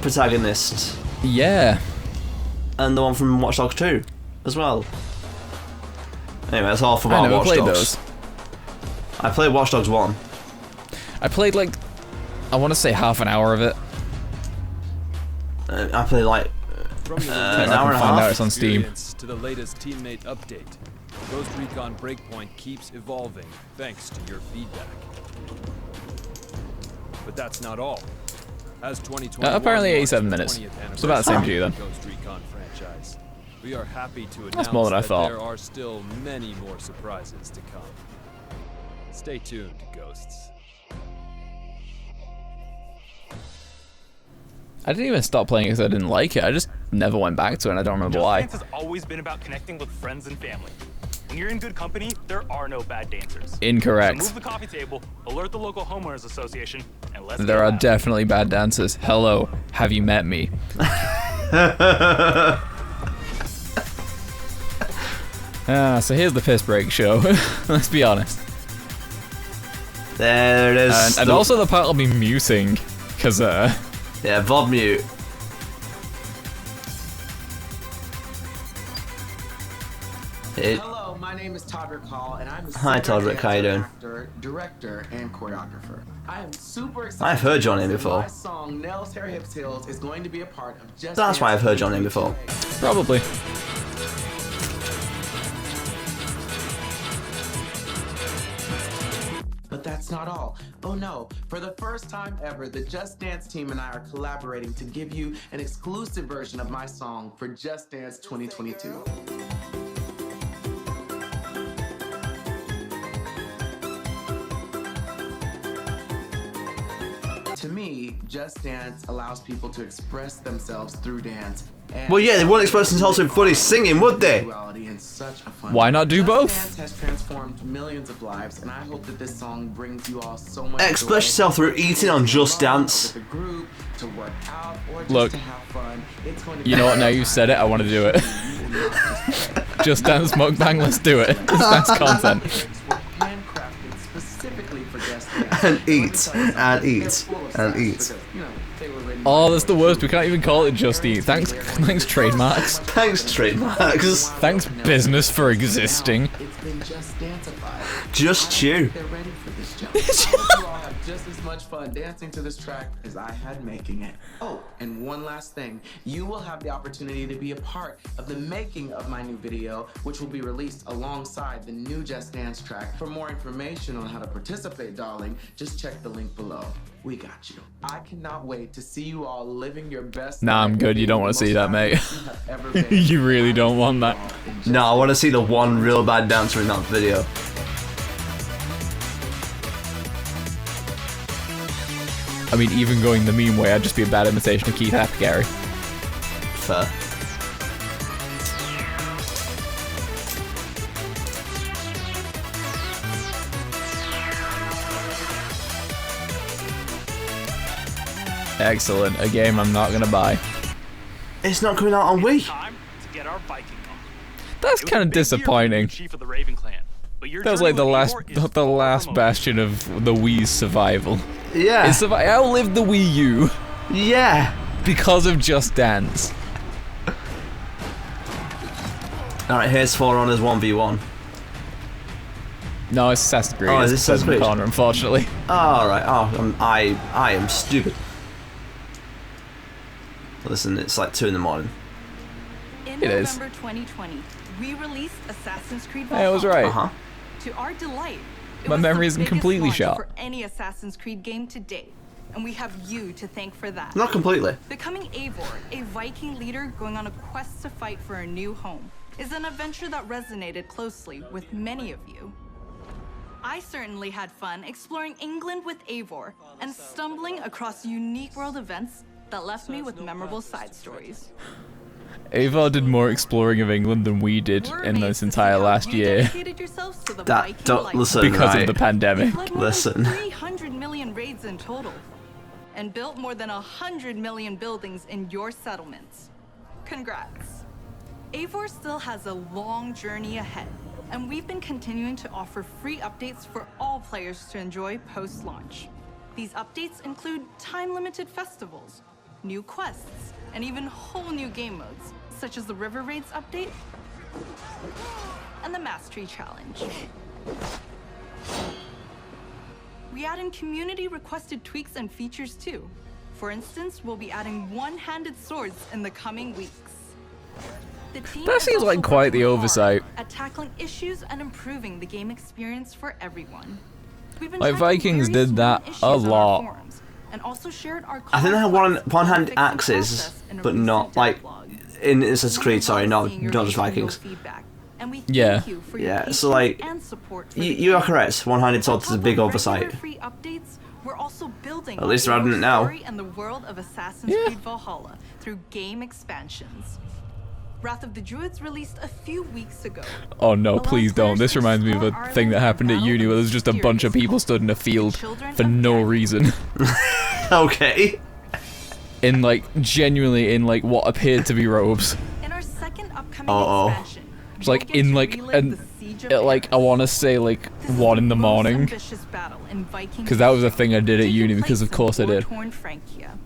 S2: protagonist.
S1: Yeah.
S2: And the one from Watch Dogs 2 as well. Anyway, that's all for
S1: I never
S2: Watch
S1: played
S2: Dogs.
S1: those.
S2: I played Watch Dogs 1.
S1: I played like, I want to say half an hour of it.
S2: I played like an hour and a
S1: find out
S2: half.
S1: it's on Steam.
S17: Experience to the latest teammate update. Ghost Recon Breakpoint keeps evolving thanks to your feedback. But that's not all. As 2021
S1: Apparently
S17: marks
S1: 87
S17: the
S1: minutes.
S17: 20th
S1: It's about the same to you then.
S17: anniversary of the Ghost Recon franchise. We are happy to announce
S1: That's more than I
S17: that
S1: thought.
S17: there are still many more surprises to come. Stay tuned, Ghosts.
S1: I didn't even stop playing it because I didn't like it. I just never went back to it and I don't remember
S11: Just
S1: why.
S11: Dance has always been about connecting with friends and family. When you're in good company, there are no bad dancers.
S1: Incorrect.
S11: So move the coffee table, alert the local homeowners association, and let's
S1: There
S11: get
S1: are
S11: loud.
S1: definitely bad dancers. Hello, have you met me? So here's the piss break show. Let's be honest.
S2: There it is.
S1: And also the part I'll be muting, because
S2: yeah, VOD mute.
S18: Hello, my name is Todrick Hall, and I'm a
S2: Hi, Todrick, how you doing?
S18: actor, director, and choreographer. I am super excited.
S2: I've heard your name before.
S18: My song "Nails, Hair, Hips, Heels" is going to be a part of Just
S2: That's why I've heard your name before.
S1: Probably.
S18: But that's not all. Oh no, for the first time ever, the Just Dance team and I are collaborating to give you an exclusive version of my song for Just Dance 2022. To me, Just Dance allows people to express themselves through dance.
S2: Well, yeah, they won't express themselves in funny singing, would they?
S1: Why not do both?
S18: Just Dance has transformed millions of lives, and I hope that this song brings you all so much
S2: Express
S18: joy.
S2: yourself through eating on Just Dance.
S18: With a group, to work out, or just
S1: Look,
S18: to have fun. It's going to
S1: you know what? Now you've said it, I want to do it. Just Dance mukbang, let's do it. Just Dance content.
S2: And eat, and eat, and eat.
S1: Oh, that's the worst. We can't even call it Just Eat. Thanks, trademarks.
S2: Thanks, trademarks.
S1: Thanks, business, for existing.
S18: It's been Just Dance-ified.
S2: Just chew.
S18: They're ready for this jump. I hope you all have just as much fun dancing to this track as I had making it. Oh, and one last thing. You will have the opportunity to be a part of the making of my new video, which will be released alongside the new Just Dance track. For more information on how to participate, darling, just check the link below. We got you. I cannot wait to see you all living your best.
S1: Nah, I'm good. You don't want to see that, mate. You really don't want that.
S2: No, I want to see the one real bad dancer in that video.
S1: I mean, even going the meme way, I'd just be a bad imitation of Keith Apicary.
S2: Fair.
S1: Excellent. A game I'm not gonna buy.
S2: It's not coming out on Wii.
S1: That's kind of disappointing. That was like the last bastion of the Wii's survival.
S2: Yeah.
S1: It outlived the Wii U.
S2: Yeah.
S1: Because of Just Dance.
S2: Alright, here's For Honor's 1v1.
S1: No, it's Assassin's Creed.
S2: Oh,
S1: it's
S2: it's Assassin's Creed?
S1: Corner, unfortunately.
S2: Alright, I am stupid. Listen, it's like 2 in the morning.
S19: In
S1: It is.
S19: November 2020, we released Assassin's Creed
S1: Hey, I was right.
S2: Uh-huh.
S19: To our delight, it
S1: My
S19: was
S1: memory
S19: the
S1: isn't
S19: biggest
S1: completely
S19: launch
S1: shot.
S19: for any Assassin's Creed game to date, and we have you to thank for that.
S2: Not completely.
S19: Becoming Eivor, a Viking leader going on a quest to fight for a new home, is an adventure that resonated closely with many of you. I certainly had fun exploring England with Eivor and stumbling across unique world events that left me with memorable side stories.
S1: Ava did more exploring of England than we did in this entire last year.
S2: Listen,
S1: because
S2: right.
S1: of the pandemic.
S2: Listen.
S19: 300 million raids in total, and built more than 100 million buildings in your settlements. Congrats. Eivor still has a long journey ahead, and we've been continuing to offer free updates for all players to enjoy post-launch. These updates include time-limited festivals, new quests, and even whole new game modes, such as the River Raids update and the Mastery Challenge. We add in community-requested tweaks and features too. For instance, we'll be adding one-handed swords in the coming weeks. The team
S1: That
S19: is
S1: seems
S19: also
S1: like quite the
S19: working hard
S1: oversight.
S19: at tackling issues and improving the game experience for everyone. We've been
S1: Like,
S19: tracking
S1: Vikings
S19: various
S1: did that
S19: issues
S1: a
S19: on our
S1: lot.
S19: forums, and also shared our
S2: I think they have
S19: complex
S2: one-hand
S19: fixing
S2: axes,
S19: process in a
S2: but
S19: recent
S2: not like in Assassin's Creed. Sorry, not
S19: seeing your
S2: just
S19: valuable
S2: Vikings.
S19: feedback, and we
S1: Yeah.
S19: thank you for your
S2: Yeah. So
S19: patience
S2: like,
S19: and support for
S2: you
S19: the
S2: are
S19: game.
S2: correct. One-handed swords is a big
S19: On top of
S2: oversight.
S19: regular free updates, we're also building
S2: At least
S19: on
S2: they're adding
S19: Eivor
S2: it now.
S19: story and the world of Assassin's Creed Valhalla through game expansions. Wrath of the Druids released a few weeks ago.
S1: Oh no, please don't. This reminds me of a thing that happened at uni where there's just a bunch of people stood in a field for no reason.
S2: Okay.
S1: In like, genuinely in like what appeared to be robes.
S19: In our second upcoming
S2: Uh-oh.
S19: expansion,
S1: It's like in like I want to say like 1 in the morning.
S19: ambitious battle in Viking
S1: Because that was a thing I did at uni because of course I did.
S19: war-torn Francia.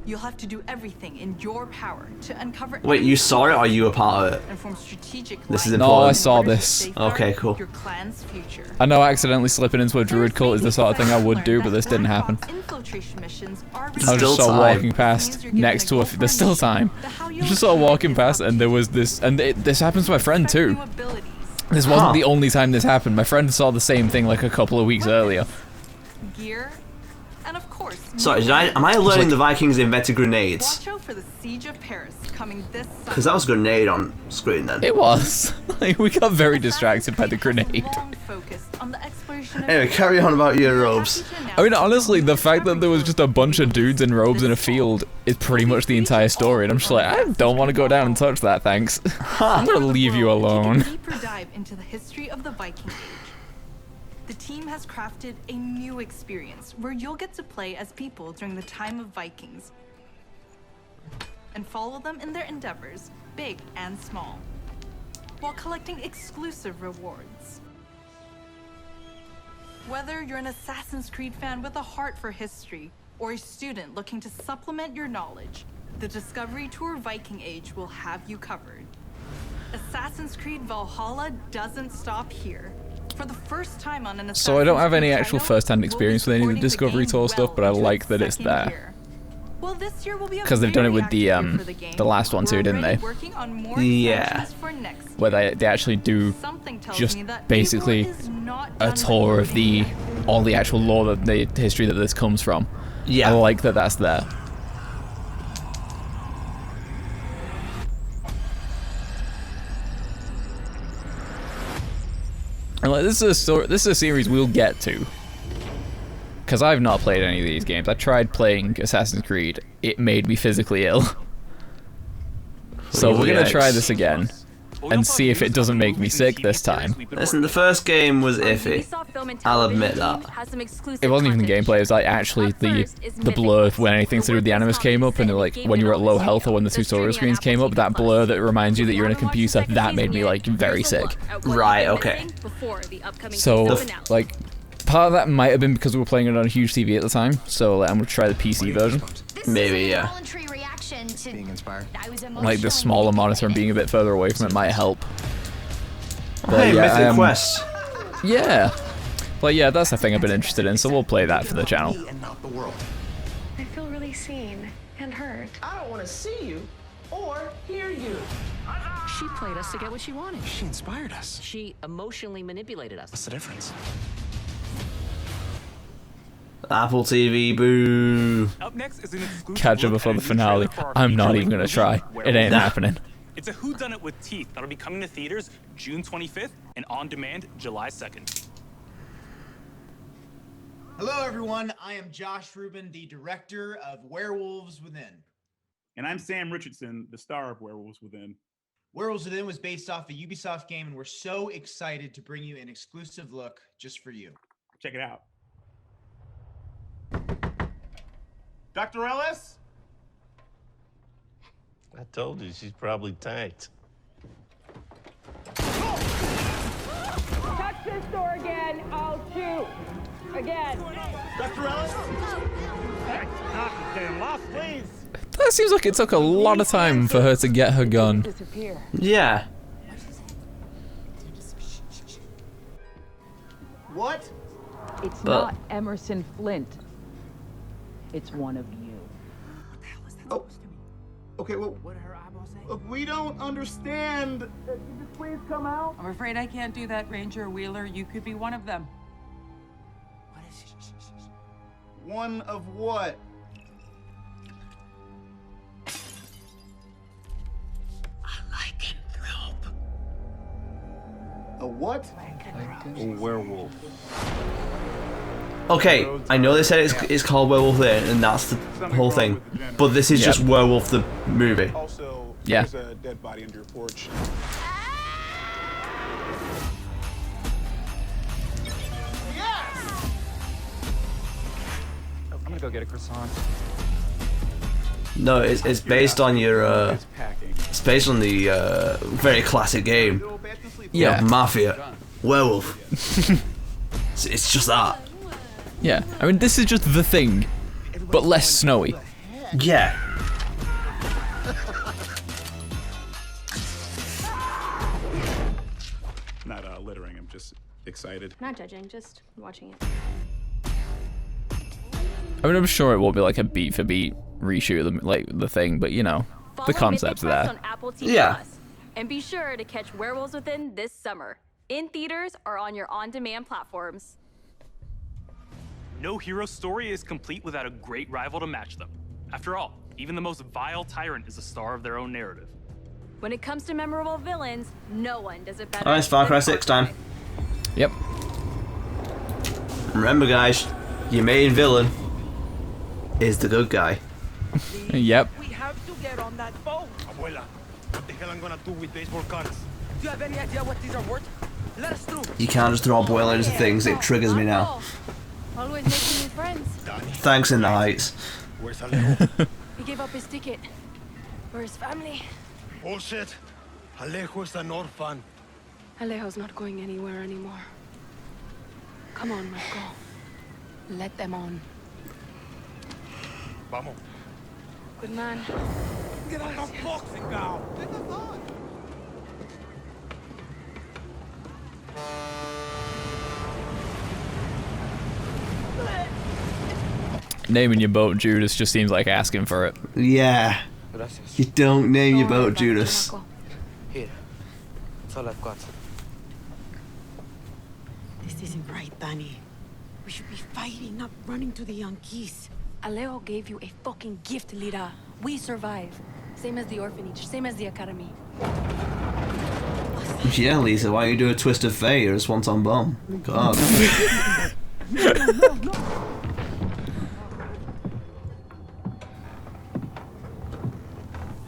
S19: You'll have to do everything in your power to uncover.
S2: Wait, you saw it or you were part of it?
S19: And form strategic
S2: This is
S1: No,
S2: important.
S1: I saw this.
S2: Okay, cool.
S19: Your clan's future.
S1: I know accidentally slipping into a druid cult is the sort of thing I would do, but this didn't happen.
S19: Infiltration missions are
S1: I was just sort of walking past next to a. There's still time. I was just sort of walking past, and there was this, and this happens to my friend too. This wasn't the only time this happened. My friend saw the same thing like a couple of weeks earlier.
S19: Gear, and of course.
S2: Sorry, am I learning the Vikings invented grenades?
S19: Watch out for the Siege of Paris coming this summer.
S2: Because that was a grenade on screen then.
S1: It was. Like, we got very distracted by the grenade.
S2: Anyway, carry on about your robes.
S1: I mean, honestly, the fact that there was just a bunch of dudes in robes in a field is pretty much the entire story, and I'm just like, I don't want to go down and touch that, thanks. I'm gonna leave you alone.
S19: Deeper dive into the history of the Viking Age. The team has crafted a new experience where you'll get to play as people during the time of Vikings and follow them in their endeavors, big and small, while collecting exclusive rewards. Whether you're an Assassin's Creed fan with a heart for history or a student looking to supplement your knowledge, the Discovery Tour Viking Age will have you covered. Assassin's Creed Valhalla doesn't stop here. For the first time on an Assassin's
S1: So I don't have any
S19: Creed
S1: actual
S19: title,
S1: first-hand experience with any of the Discovery Tour stuff, but I like that it's there.
S19: Well, this year will be a
S1: Because they've done it with
S19: very
S1: the
S19: active year for the game.
S1: last one too, didn't they?
S19: Working on more
S2: Yeah.
S19: expansions for next year.
S1: Where they actually do
S19: Something tells
S1: just
S19: me that
S1: basically a tour of all the actual lore, the history that this comes from.
S2: Yeah.
S1: I like that that's there. And like, this is a story. This is a series we'll get to. Because I've not played any of these games. I tried playing Assassin's Creed. It made me physically ill. So we're gonna try this again and see if it doesn't make me sick this time.
S2: Listen, the first game was iffy. I'll admit that.
S1: It wasn't even gameplay. It was like actually the blur when anything to do with the animus came up, and like when you were at low health or when the tutorial screens came up, that blur that reminds you that you're in a computer, that made me like very sick.
S2: Right. Okay.
S1: So like part of that might have been because we were playing it on a huge TV at the time. So like, I'm gonna try the PC version.
S2: Maybe, yeah.
S20: Being inspired.
S1: Like the smaller monitor and being a bit further away from it might help. But
S2: Hey,
S1: yeah,
S2: Mythic Quest.
S1: Yeah. But yeah, that's the thing I've been interested in, so we'll play that for the channel.
S20: I feel really seen and heard. I don't want to see you or hear you.
S21: She played us to get what she wanted.
S20: She inspired us.
S21: She emotionally manipulated us.
S20: What's the difference?
S2: Apple TV, boo.
S11: Up next is an exclusive
S1: Catch up
S11: look
S1: before
S11: at
S1: the
S11: a new
S1: finale.
S11: trailer for our
S1: I'm not
S11: feature
S1: even gonna
S11: length
S1: try.
S11: movie,
S1: It ain't
S11: Werewolf.
S1: happening.
S11: It's a whodunit with teeth that'll be coming to theaters June 25th and on demand July 2nd.
S22: Hello, everyone. I am Josh Rubin, the director of Werewolves Within.
S23: And I'm Sam Richardson, the star of Werewolves Within.
S22: Werewolves Within was based off a Ubisoft game, and we're so excited to bring you an exclusive look just for you.
S23: Check it out. Dr. Ellis?
S24: I told you she's probably tanked.
S6: Touch this door again, I'll shoot. Again.
S23: Dr. Ellis? Knock it down. Lost, please.
S1: That seems like it took a lot of time for her to get her gun.
S2: Yeah.
S22: What?
S6: It's
S2: But-
S6: not Emerson Flint. It's one of you.
S23: Oh. Okay, well, look, we don't understand. Could you please come out?
S25: I'm afraid I can't do that, Ranger Wheeler. You could be one of them.
S23: One of what? A what?
S17: A werewolf.
S2: Okay, I know they said it's called Werewolf Within, and that's the whole thing. But this is just Werewolf the movie.
S23: Also,
S1: Yeah.
S23: there's a dead body under your porch.
S17: I'm gonna go get a croissant.
S2: No, it's based on your it's based on the very classic game.
S1: Yeah.
S2: Mafia, werewolf. it's just that.
S1: Yeah, I mean this is just The Thing, but less snowy.
S2: Yeah.
S3: Not littering, I'm just excited.
S4: Not judging, just watching it.
S1: I mean, I'm sure it won't be like a beat for beat reshoot of the thing, but you know, the concept's there.
S4: On Apple TV Plus. And be sure to catch Werewolves Within this summer, in theaters or on your on-demand platforms.
S11: No hero story is complete without a great rival to match them. After all, even the most vile tyrant is a star of their own narrative.
S4: When it comes to memorable villains, no one does it better.
S2: Nice Far Cry 6 time.
S1: Yep.
S2: Remember, guys, your main villain is the good guy.
S1: Yep.
S7: We have to get on that boat.
S8: Abuela, what the hell I'm gonna do with baseball cards?
S7: Do you have any idea what these are worth? Let us through.
S2: You can't just throw Abuela into things, it triggers me now.
S4: Always making new friends.
S2: Thanks in the heights.
S8: Where's Alejo?
S4: He gave up his ticket. For his family.
S8: Bullshit. Alejo is an orphan.
S9: Alejo's not going anywhere anymore. Come on, Marco. Let them on.
S8: Vamos.
S9: Good man.
S8: Get out of boxing now.
S1: Naming your boat Judas just seems like asking for it.
S2: Yeah. You don't name your boat Judas.
S7: Here. That's all I've got.
S5: This isn't right, Danny. We should be fighting, not running to the Yankees.
S9: Alejo gave you a fucking gift, Lira. We survive. Same as the orphanage, same as the academy.
S2: Yeah, Lisa, why don't you do a twist of fate or a swanton bomb? God.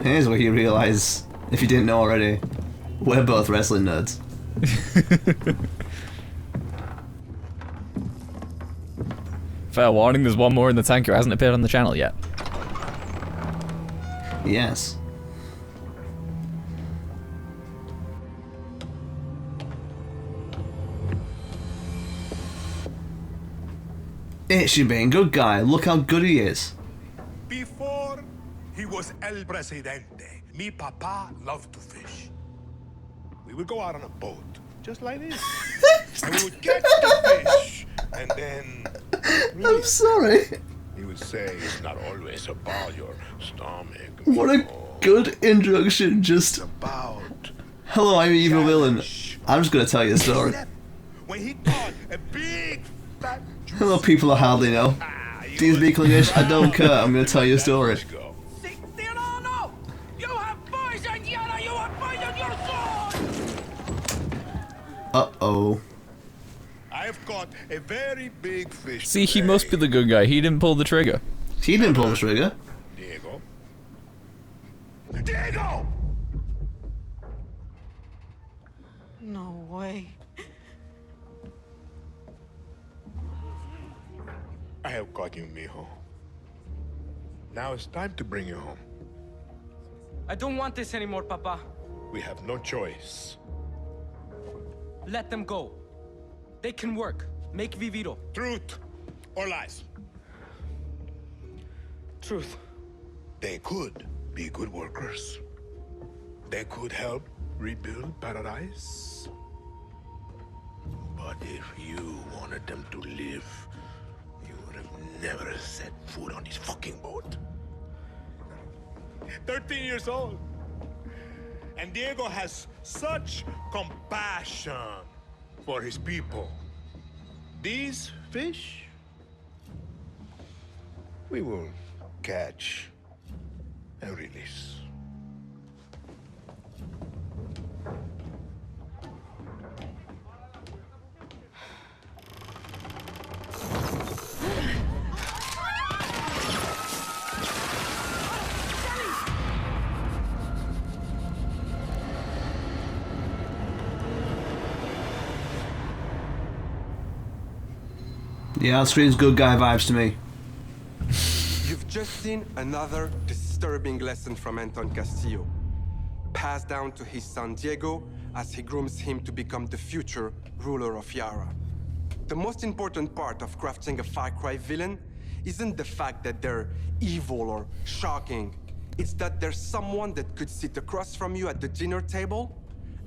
S2: Here's where you realise, if you didn't know already, we're both wrestling nerds.
S1: Fair warning, there's one more in the tank who hasn't appeared on the channel yet.
S2: Yes. It's your main good guy. Look how good he is.
S8: Before he was El Presidente, mi papa loved to fish. We would go out on a boat, just like this. And we would catch the fish, and then...
S2: I'm sorry.
S8: He would say, it's not always about your stomach.
S2: What a good introduction, just...
S8: About...
S2: Hello, I'm your evil villain. I'm just gonna tell you a story.
S8: When he caught a big fat...
S2: Hello, people I hardly know. Do you speak English? I don't care, I'm gonna tell you a story. Uh-oh.
S8: I've caught a very big fish.
S1: See, he must be the good guy. He didn't pull the trigger.
S2: He didn't pull the trigger.
S8: Diego. Diego!
S5: No way.
S8: I have caught you, mijo. Now it's time to bring you home.
S7: I don't want this anymore, Papa.
S8: We have no choice.
S7: Let them go. They can work. Make Viviro.
S8: Truth or lies?
S7: Truth.
S8: They could be good workers. They could help rebuild paradise. But if you wanted them to live, you would have never set foot on this fucking boat. 13 years old. And Diego has such compassion for his people. These fish, we will catch and release.
S2: Yeah, that screams good guy vibes to me.
S10: You've just seen another disturbing lesson from Anton Castillo, passed down to his son Diego as he grooms him to become the future ruler of Yara. The most important part of crafting a Far Cry villain isn't the fact that they're evil or shocking. It's that there's someone that could sit across from you at the dinner table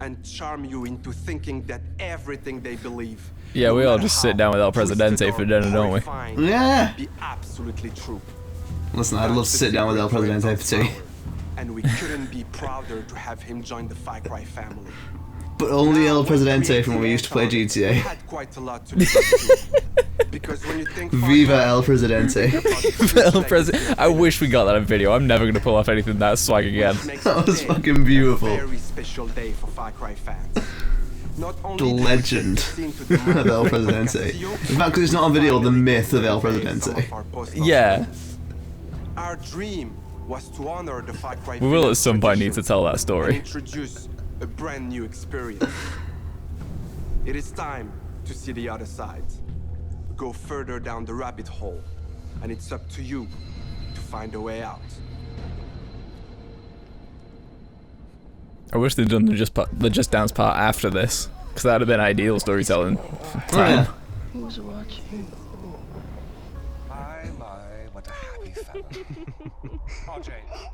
S10: and charm you into thinking that everything they believe,
S1: Yeah, we all just sit down with El Presidente for dinner, don't we?
S2: Yeah.
S10: be absolutely true.
S2: Listen, I'd love to sit down with El Presidente for tea.
S10: And we couldn't be prouder to have him join the Far Cry family.
S2: But only El Presidente from when we used to play GTA.
S10: Had quite a lot to live up to. Because when you think
S2: Viva El Presidente.
S1: El Presidente. I wish we got that on video. I'm never gonna pull off anything that swag again.
S2: That was fucking beautiful.
S10: Very special day for Far Cry fans. Not
S2: The
S10: only
S2: legend of El Presidente. In fact, because it's not on video, the myth of El Presidente.
S1: Yeah.
S10: Our dream was to honor the Far Cry
S1: We will at some point need to tell that story.
S10: and introduce a brand new experience. It is time to see the other side. Go further down the rabbit hole, and it's up to you to find a way out.
S1: I wish they'd done the Just Dance part after this, because that would have been ideal storytelling time.
S20: Who's watching?
S12: My, what a happy family. RJ,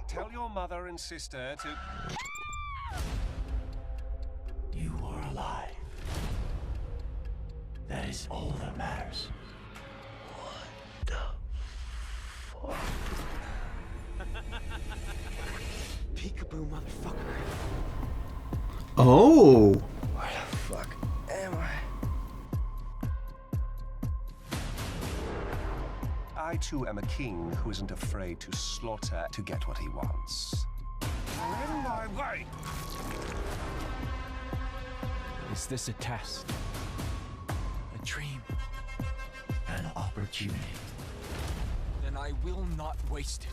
S12: tell your mother and sister to...
S13: You are alive. That is all that matters. What the fuck?
S12: Peekaboo, motherfucker.
S2: Oh.
S12: Where the fuck am I too am a king who isn't afraid to slaughter to get what he wants. In my way!
S13: Is this a test? A dream? An opportunity? Then I will not waste it.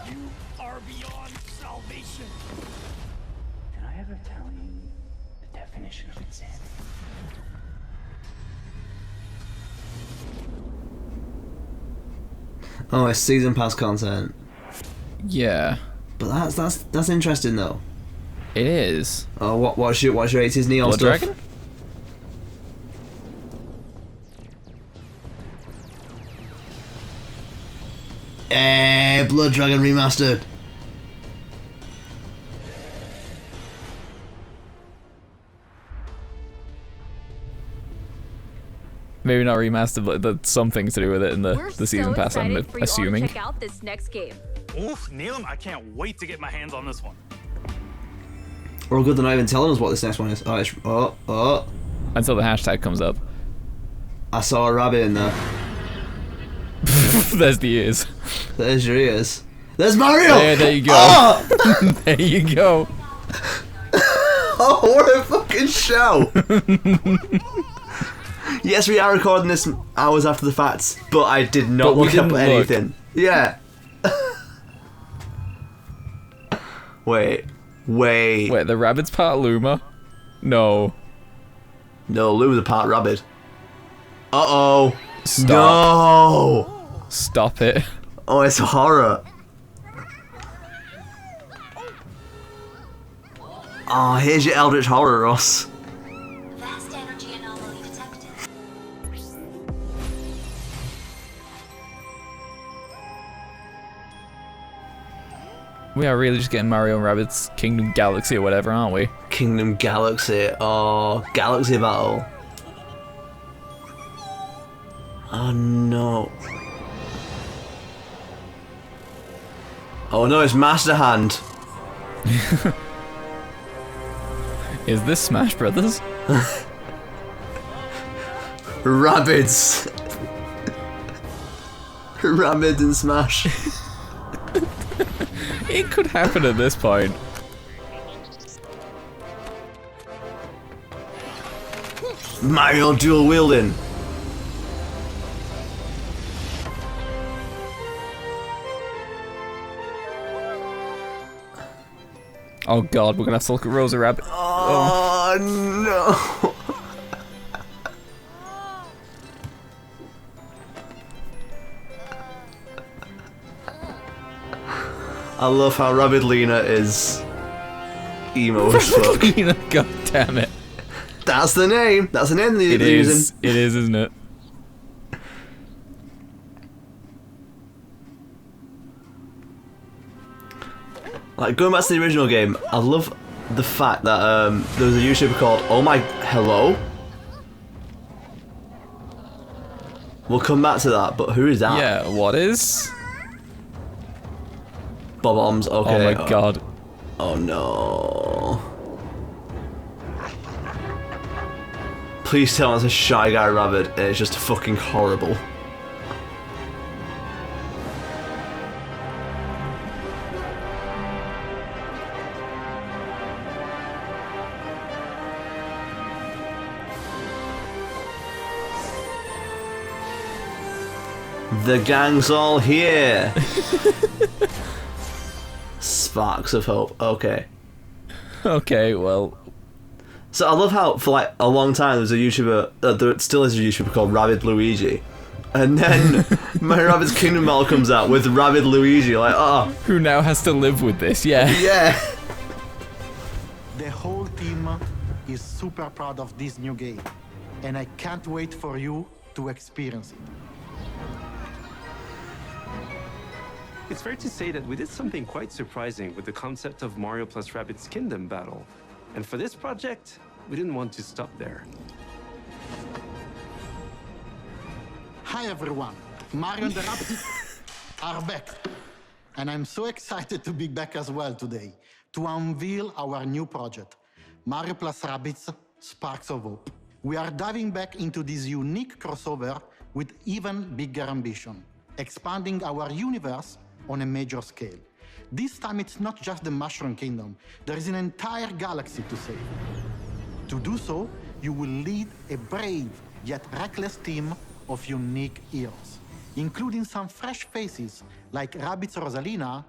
S13: You are beyond salvation. Did I ever tell you the definition of insanity?
S2: Oh, it's season pass content.
S1: Yeah.
S2: But that's interesting though.
S1: It is.
S2: Oh, what's your 80s Neon
S1: Blood
S2: stuff?
S1: Dragon?
S2: Blood Dragon remastered.
S1: Maybe not remastered, but that's something to do with it in the season pass, I'm
S4: excited for you all to
S1: assuming.
S4: check out this next game.
S11: Oof, Neil, I can't wait to get my hands on this one.
S2: We're all good, they're not even telling us what this next one is. Oh, it's, oh.
S1: Until the hashtag comes up.
S2: I saw a rabbit in there.
S1: There's the ears.
S2: There's your ears. There's Mario!
S1: There you go.
S2: Oh!
S1: There you go.
S2: Oh, what a fucking show! Yes, we are recording this hours after the fact, but I did not look up anything. Yeah. Wait,
S1: the rabbit's part Luma? No.
S2: No, Luma's a part rabbit. Uh-oh.
S1: Stop.
S2: No!
S1: Stop it.
S2: Oh, it's horror. Oh, here's your Eldritch Horror, Ross.
S14: Vast energy anomaly detected.
S1: We are really just getting Mario and Rabbids Kingdom Galaxy or whatever, aren't we?
S2: Kingdom Galaxy. Oh, Galaxy Battle. Oh no. Oh no, it's Master Hand.
S1: Is this Smash Brothers?
S2: Rabbids. Rabbids and Smash.
S1: It could happen at this point.
S2: Mario dual wielding.
S1: Oh god, we're gonna have to look at Rosa Rabbit.
S2: Oh no. I love how Rabbit Lena is emo as fuck.
S1: Lena, god damn it.
S2: That's the name. That's the name they're using.
S1: It is, isn't it?
S2: Like, going back to the original game, I love the fact that there was a YouTuber called Oh My Hello. We'll come back to that, but who is that?
S1: Yeah, what is?
S2: Bob-ombs, okay.
S1: Oh my god.
S2: Oh no. Please tell me it's a Shy Guy Rabbit and it's just fucking horrible. The gang's all here. Sparks of hope. Okay.
S1: Okay, well.
S2: So I love how for like a long time there was a YouTuber, there still is a YouTuber called Rabid Luigi, and then My Rabbids Kingdom Battle comes out with Rabid Luigi. Like, oh.
S1: Who now has to live with this? Yeah.
S2: Yeah.
S23: The whole team is super proud of this new game, and I can't wait for you to experience it.
S10: It's fair to say that we did something quite surprising with the concept of Mario plus Rabbids Kingdom Battle. And for this project, we didn't want to stop there.
S23: Hi everyone, Mario and the Rabbids are back. And I'm so excited to be back as well today to unveil our new project, Mario plus Rabbids Sparks of Hope. We are diving back into this unique crossover with even bigger ambition, expanding our universe on a major scale. This time it's not just the Mushroom Kingdom, there is an entire galaxy to save. To do so, you will lead a brave yet reckless team of unique heroes, including some fresh faces like Rabbids Rosalina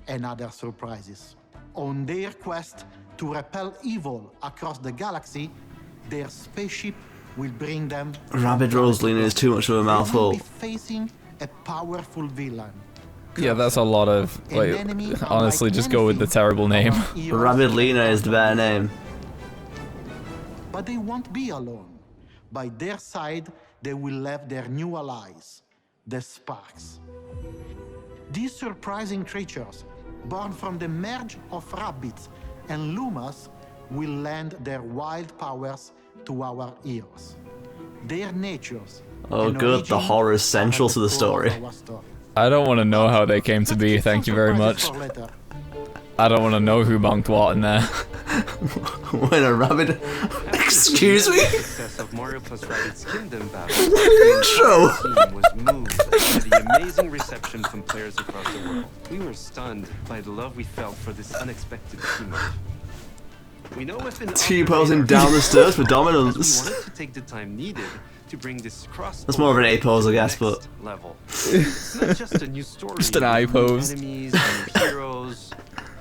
S23: and other surprises. On their quest to repel evil across the galaxy, their spaceship will bring them...
S2: Rabbid Rosalina is too much of a mouthful.
S23: They will be facing a powerful villain.
S1: Yeah, that's a lot of, like, honestly, just go with the terrible name.
S2: Rabbid Lena is the better name.
S23: But they won't be alone. By their side, they will have their new allies, the Sparks. These surprising creatures, born from the merge of Rabbids and Lumas, will lend their wild powers to our heroes. Their natures.
S2: Oh good, the horror is central to the story.
S1: I don't want to know how they came to be, thank you very much. I don't want to know who bonked what in there.
S2: When a rabbit... Excuse me?
S10: The success of Mario plus Rabbids Kingdom Battle,
S2: intro
S10: the team was moved by the amazing reception from players across the world. We were stunned by the love we felt for this unexpected team-up. We know if an
S2: T-posing down the stairs for dominance.
S10: We wanted to take the time needed to bring this cross.
S2: That's more of an A pose, I guess, but
S10: level. It's not just a new story.
S1: Just an eye pose.
S10: Enemies, new heroes.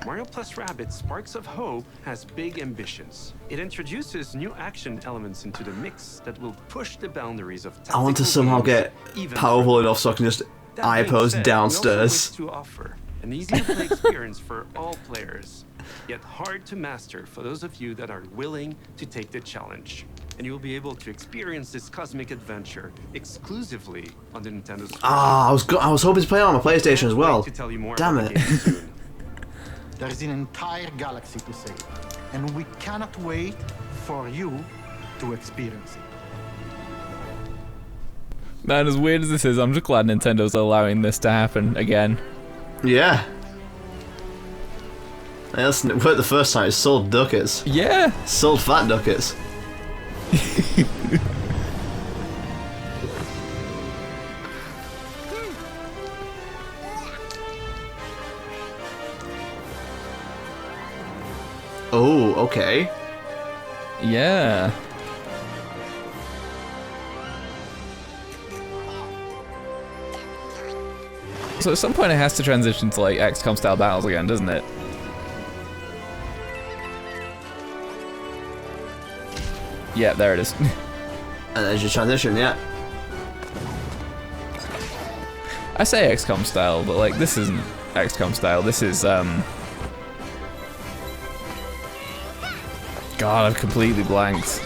S10: Mario plus Rabbids Sparks of Hope has big ambitions. It introduces new action elements into the mix that will push the boundaries of
S2: I want to somehow get powerful enough so I can just eye pose downstairs.
S10: To offer an easy to play experience for all players, yet hard to master for those of you that are willing to take the challenge. And you'll be able to experience this cosmic adventure exclusively on the Nintendo Switch.
S2: Ah, I was hoping to play it on my PlayStation as well. Damn it.
S23: There is an entire galaxy to save, and we cannot wait for you to experience it.
S1: Man, as weird as this is, I'm just glad Nintendo's allowing this to happen again.
S2: Yeah. That's worked the first time. It sold ducats.
S1: Yeah.
S2: Sold fat ducats. Oh, okay.
S1: Yeah. So at some point it has to transition to like XCOM style battles again, doesn't it? Yeah, there it is.
S2: And there's your transition, yeah.
S1: I say XCOM style, but like this isn't. XCOM style. This is God, I've completely blanked.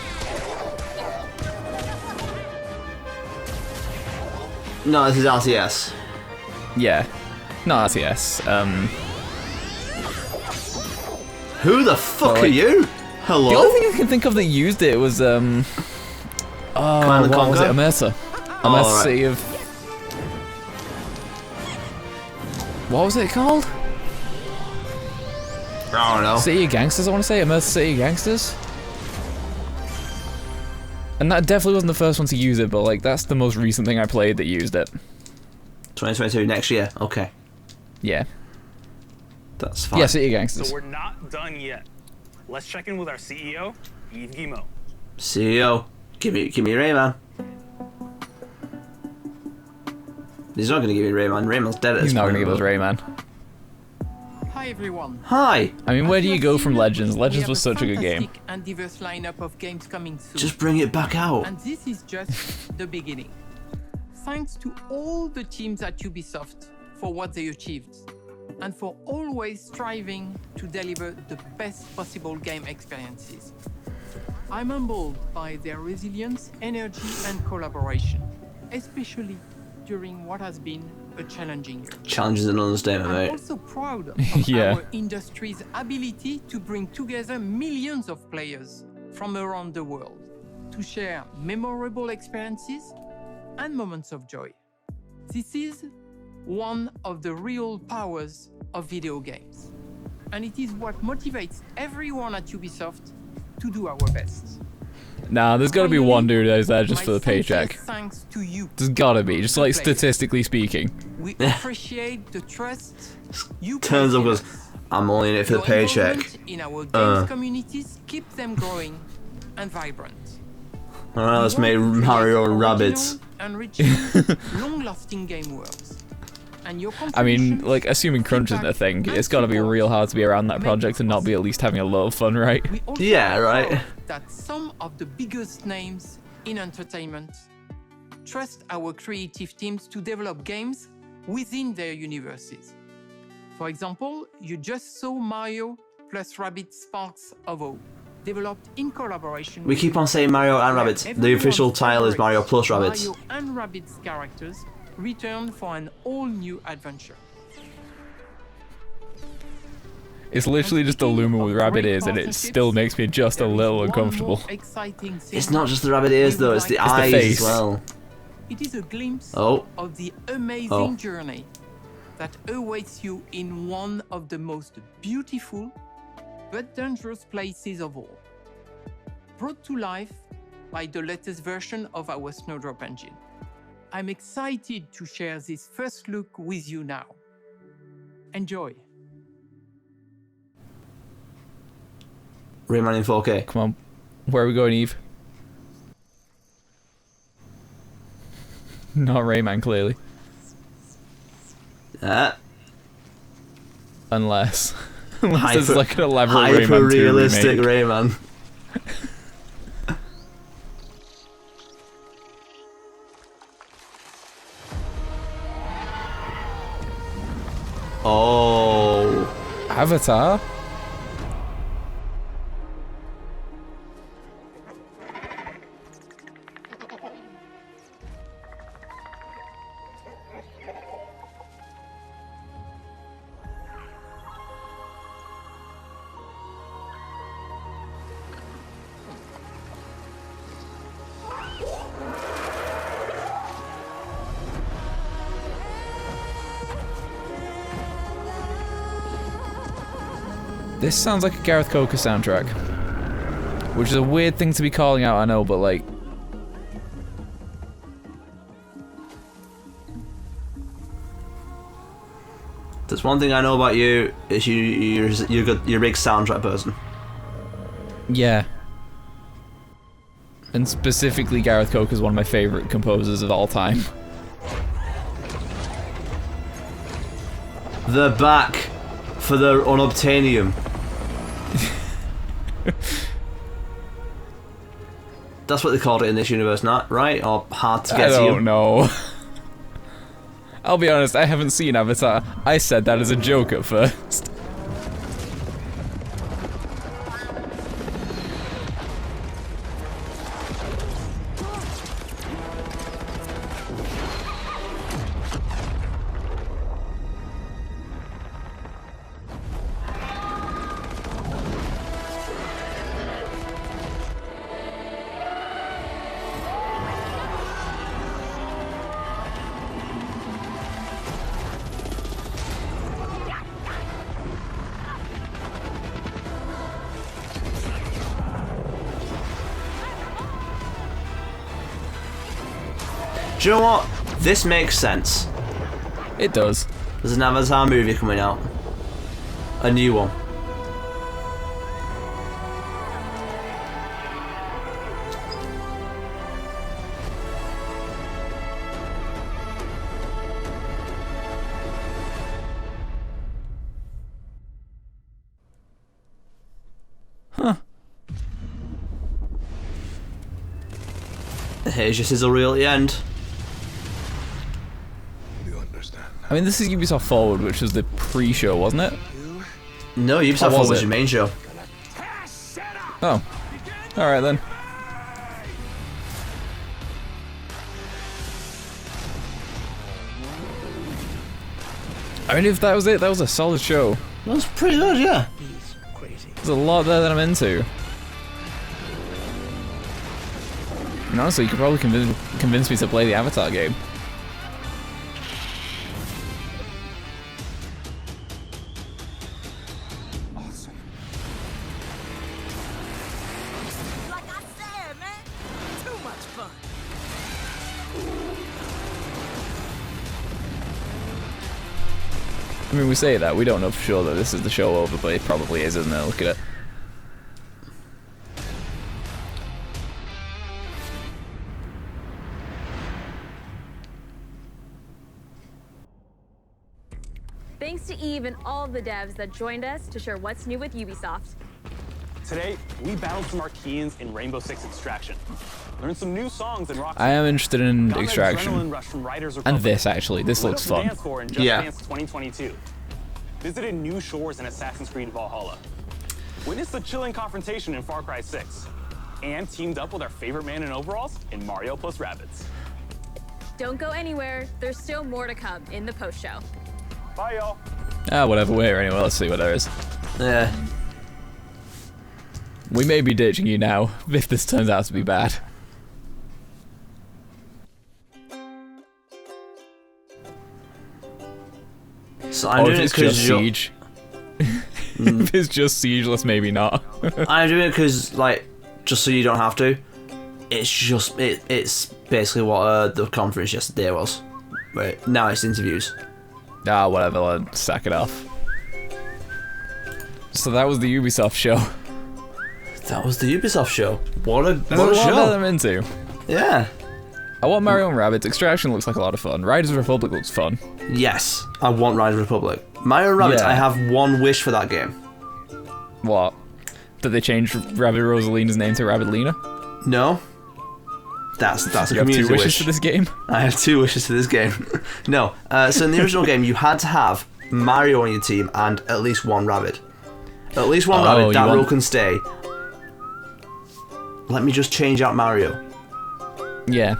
S2: No, this is RTS.
S1: Yeah. Not RTS.
S2: Who the fuck
S1: like,
S2: are you? Hello?
S1: The only thing I can think of that used it was
S2: Command and
S1: what was it?
S2: Conquer?
S1: Immersa.
S2: Oh,
S1: Immersa
S2: right.
S1: City of... What was it called?
S2: I don't know.
S1: City of Gangsters, I want to say. Immersa City of Gangsters. And that definitely wasn't the first one to use it, but like that's the most recent thing I played that used it.
S2: 2022, next year. Okay.
S1: Yeah.
S2: That's fine.
S1: Yeah, City of Gangsters.
S11: So we're not done yet. Let's check in with our CEO, Yves Guillemot.
S2: CEO, give me Rayman. He's not going to give you Rayman. Rayman's dead at this
S1: He's not
S2: point.
S1: going to give us Rayman.
S15: Hi everyone.
S2: Hi.
S1: I mean, where do you go from Legends?
S15: We
S1: Legends
S15: have
S1: was such a good game.
S15: fantastic and diverse lineup of games coming soon.
S2: Just bring it back out.
S15: And this is just the beginning. Thanks to all the teams at Ubisoft for what they achieved, and for always striving to deliver the best possible game experiences. I'm humbled by their resilience, energy, and collaboration, especially during what has been a challenging year.
S2: Challenge is an understatement,
S15: I'm
S2: mate.
S15: also proud of
S1: Yeah.
S15: our industry's ability to bring together millions of players from around the world to share memorable experiences and moments of joy. This is one of the real powers of video games, and it is what motivates everyone at Ubisoft to do our best.
S1: Nah, there's got to be one dude who's there just for the paycheck.
S15: Thanks to you.
S1: There's got to be, just like statistically speaking.
S15: We appreciate the trust you
S2: Turns up
S15: place
S2: goes,
S15: in us.
S2: I'm only in it for the
S15: Your
S2: paycheck.
S15: involvement in our games communities keep them growing and vibrant.
S2: Alright, let's make Mario and Rabbids.
S15: Enriching, long-lasting game worlds. And your
S1: I mean,
S15: contributions
S1: like, assuming crunch isn't a thing, it's got to be real hard to be around that project and not be at least having a lot of fun, right?
S15: also
S2: Yeah, right.
S15: know that some of the biggest names in entertainment trust our creative teams to develop games within their universes. For example, you just saw Mario plus Rabbids Sparks of Hope, developed in collaboration.
S2: We keep on saying Mario and Rabbids. The official title is Mario plus Rabbids.
S15: Mario and Rabbids characters return for an all-new adventure.
S1: It's literally just a Luma with rabbit ears, and it still makes me just a little uncomfortable.
S2: It's not just the rabbit ears though, it's the eyes
S1: face.
S2: as well.
S15: It is a glimpse
S2: Oh.
S15: of the amazing journey that awaits you in one of the most beautiful but dangerous places of all. Brought to life by the latest version of our Snowdrop engine. I'm excited to share this first look with you now. Enjoy.
S2: Rayman in 4K.
S1: Come on, where are we going, Eve? Not Rayman, clearly. Unless it's like an elaborate Rayman 2
S2: hyper-realistic
S1: remake.
S2: Rayman. Oh.
S1: Avatar? This sounds like a Gareth Coker soundtrack. Which is a weird thing to be calling out, I know, but like...
S2: There's one thing I know about you, is you're a big soundtrack person.
S1: Yeah. And specifically, Gareth Coker is one of my favourite composers of all time.
S2: They're back for the unobtainium. That's what they called it in this universe, not right? Or hard to get
S1: I
S2: to you?
S1: don't know. I'll be honest, I haven't seen Avatar. I said that as a joke at first.
S2: Do you know what? This makes sense.
S1: It does.
S2: There's an Avatar movie coming out. A new one.
S1: Huh.
S2: Here's your sizzle reel at the end.
S1: I mean, this is Ubisoft Forward, which was the pre-show, wasn't it?
S2: No, Ubisoft Forward was your main show.
S1: Oh. Alright then. I mean, if that was it, that was a solid show.
S2: That was pretty good, yeah.
S1: There's a lot there that I'm into. And honestly, you could probably convince me to play the Avatar game. I mean, we say that, we don't know for sure that this is the show over, but it probably is, isn't it? Look at it.
S4: Thanks to Eve and all of the devs that joined us to share what's new with Ubisoft.
S11: Today, we battled some Archeans in Rainbow Six Extraction. Learned some new songs in Rock.
S1: I am interested in
S11: Got an
S1: Extraction.
S11: adrenaline rush from Riders
S1: And
S11: Republic.
S1: this, actually. This
S11: Lit
S1: looks
S11: up the
S1: fun.
S11: dance floor in Just Dance 2022. Visited new shores in Assassin's Creed Valhalla. Witnessed a chilling confrontation in Far Cry 6. And teamed up with our favorite man in overalls in Mario plus Rabbids.
S4: Don't go anywhere. There's still more to come in the post-show.
S11: Bye, y'all.
S1: Ah, whatever, we're here anyway. Let's see what there is.
S2: Yeah.
S1: We may be ditching you now, if this turns out to be bad.
S2: So I'm
S1: or
S2: doing
S1: if
S2: it
S1: it's
S2: because
S1: just Siege. If it's just Siegeless, maybe not.
S2: I'm doing it because, like, just so you don't have to. It's just, it's basically what the conference yesterday was. Right, now it's interviews.
S1: Ah, whatever, let's sack it off. So that was the Ubisoft show.
S2: That was the Ubisoft show. What a
S1: There's a lot
S2: show.
S1: that I'm into.
S2: Yeah.
S1: I want Mario and Rabbids. Extraction looks like a lot of fun. Riders Republic looks fun.
S2: Yes, I want Riders Republic. Mario and Rabbids,
S1: Yeah.
S2: I have one wish for that game.
S1: What? Did they change Rabbid Rosalina's name to Rabbidlina?
S2: No. That's a
S1: You have
S2: community
S1: two wishes
S2: wish.
S1: for this game?
S2: I have two wishes for this game. No. So in the original game, you had to have Mario on your team and at least one Rabbid. At least one Rabbid. That rule can stay. Let me just change out Mario.
S1: Yeah.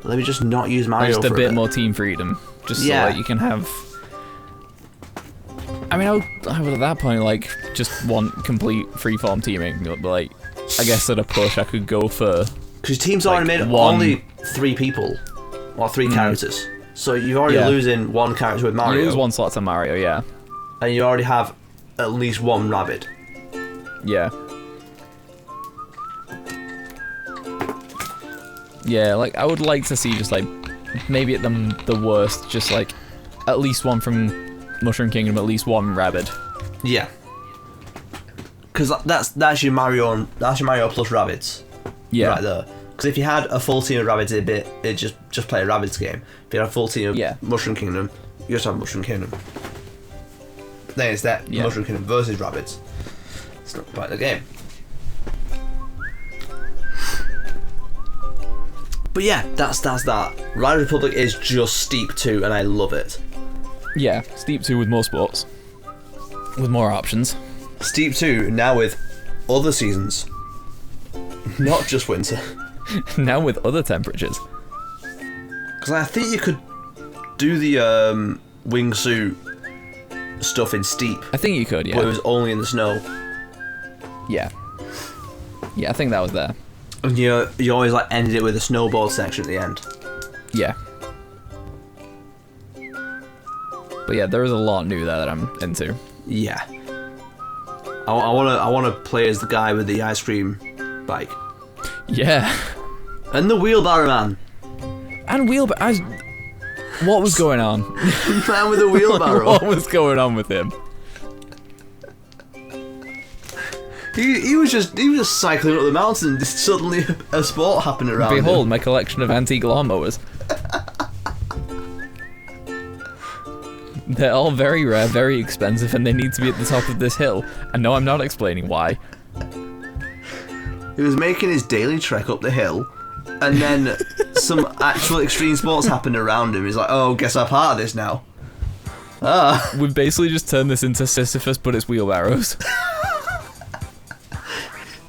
S2: Let me just not use Mario
S1: Just a
S2: for
S1: bit more team freedom. Just so that you can have... I mean, I would at that point, like, just want complete freeform teaming. But, like, I guess at a push I could go for...
S2: Because teams already made only 3 people. Or 3 characters. So you're already losing one character with Mario.
S1: You lose one slot to Mario, yeah.
S2: And you already have at least one Rabbid.
S1: Yeah. Yeah, like, I would like to see just, like, maybe at the worst, just, like, at least one from Mushroom Kingdom, at least one Rabbid.
S2: Yeah. Because that's your Mario plus Rabbids.
S1: Yeah.
S2: Right there. Because if you had a full team of Rabbids, it'd just play a Rabbids game. If you had a full team of Mushroom Kingdom, you just have Mushroom Kingdom. Then it's that Mushroom Kingdom versus Rabbids. It's not quite the game. But yeah, that's that. Riders Republic is just Steep 2, and I love it.
S1: Yeah, Steep 2 with more sports. With more options.
S2: Steep 2 now with other seasons. Not just winter.
S1: Now with other temperatures.
S2: Because I think you could do the wingsuit stuff in Steep.
S1: I think you could, yeah.
S2: But it was only in the snow.
S1: Yeah. Yeah, I think that was there.
S2: And you always like ended it with a snowboard section at the end.
S1: Yeah. But yeah, there is a lot new there that I'm into.
S2: Yeah. I wanna play as the guy with the ice cream bike.
S1: Yeah.
S2: And the wheelbarrow man.
S1: And wheelbarrow. What was going on?
S2: Man with a wheelbarrow.
S1: What was going on with him?
S2: He was just cycling up the mountain and just suddenly a sport happened around
S1: Behold
S2: him.
S1: my collection of antique lawnmowers. They're all very rare, very expensive, and they need to be at the top of this hill. And no, I'm not explaining why.
S2: He was making his daily trek up the hill, and then some actual extreme sports happened around him. He's like, oh, guess I'm part of this now. Ah.
S1: We've basically just turned this into Sisyphus, but it's wheelbarrows.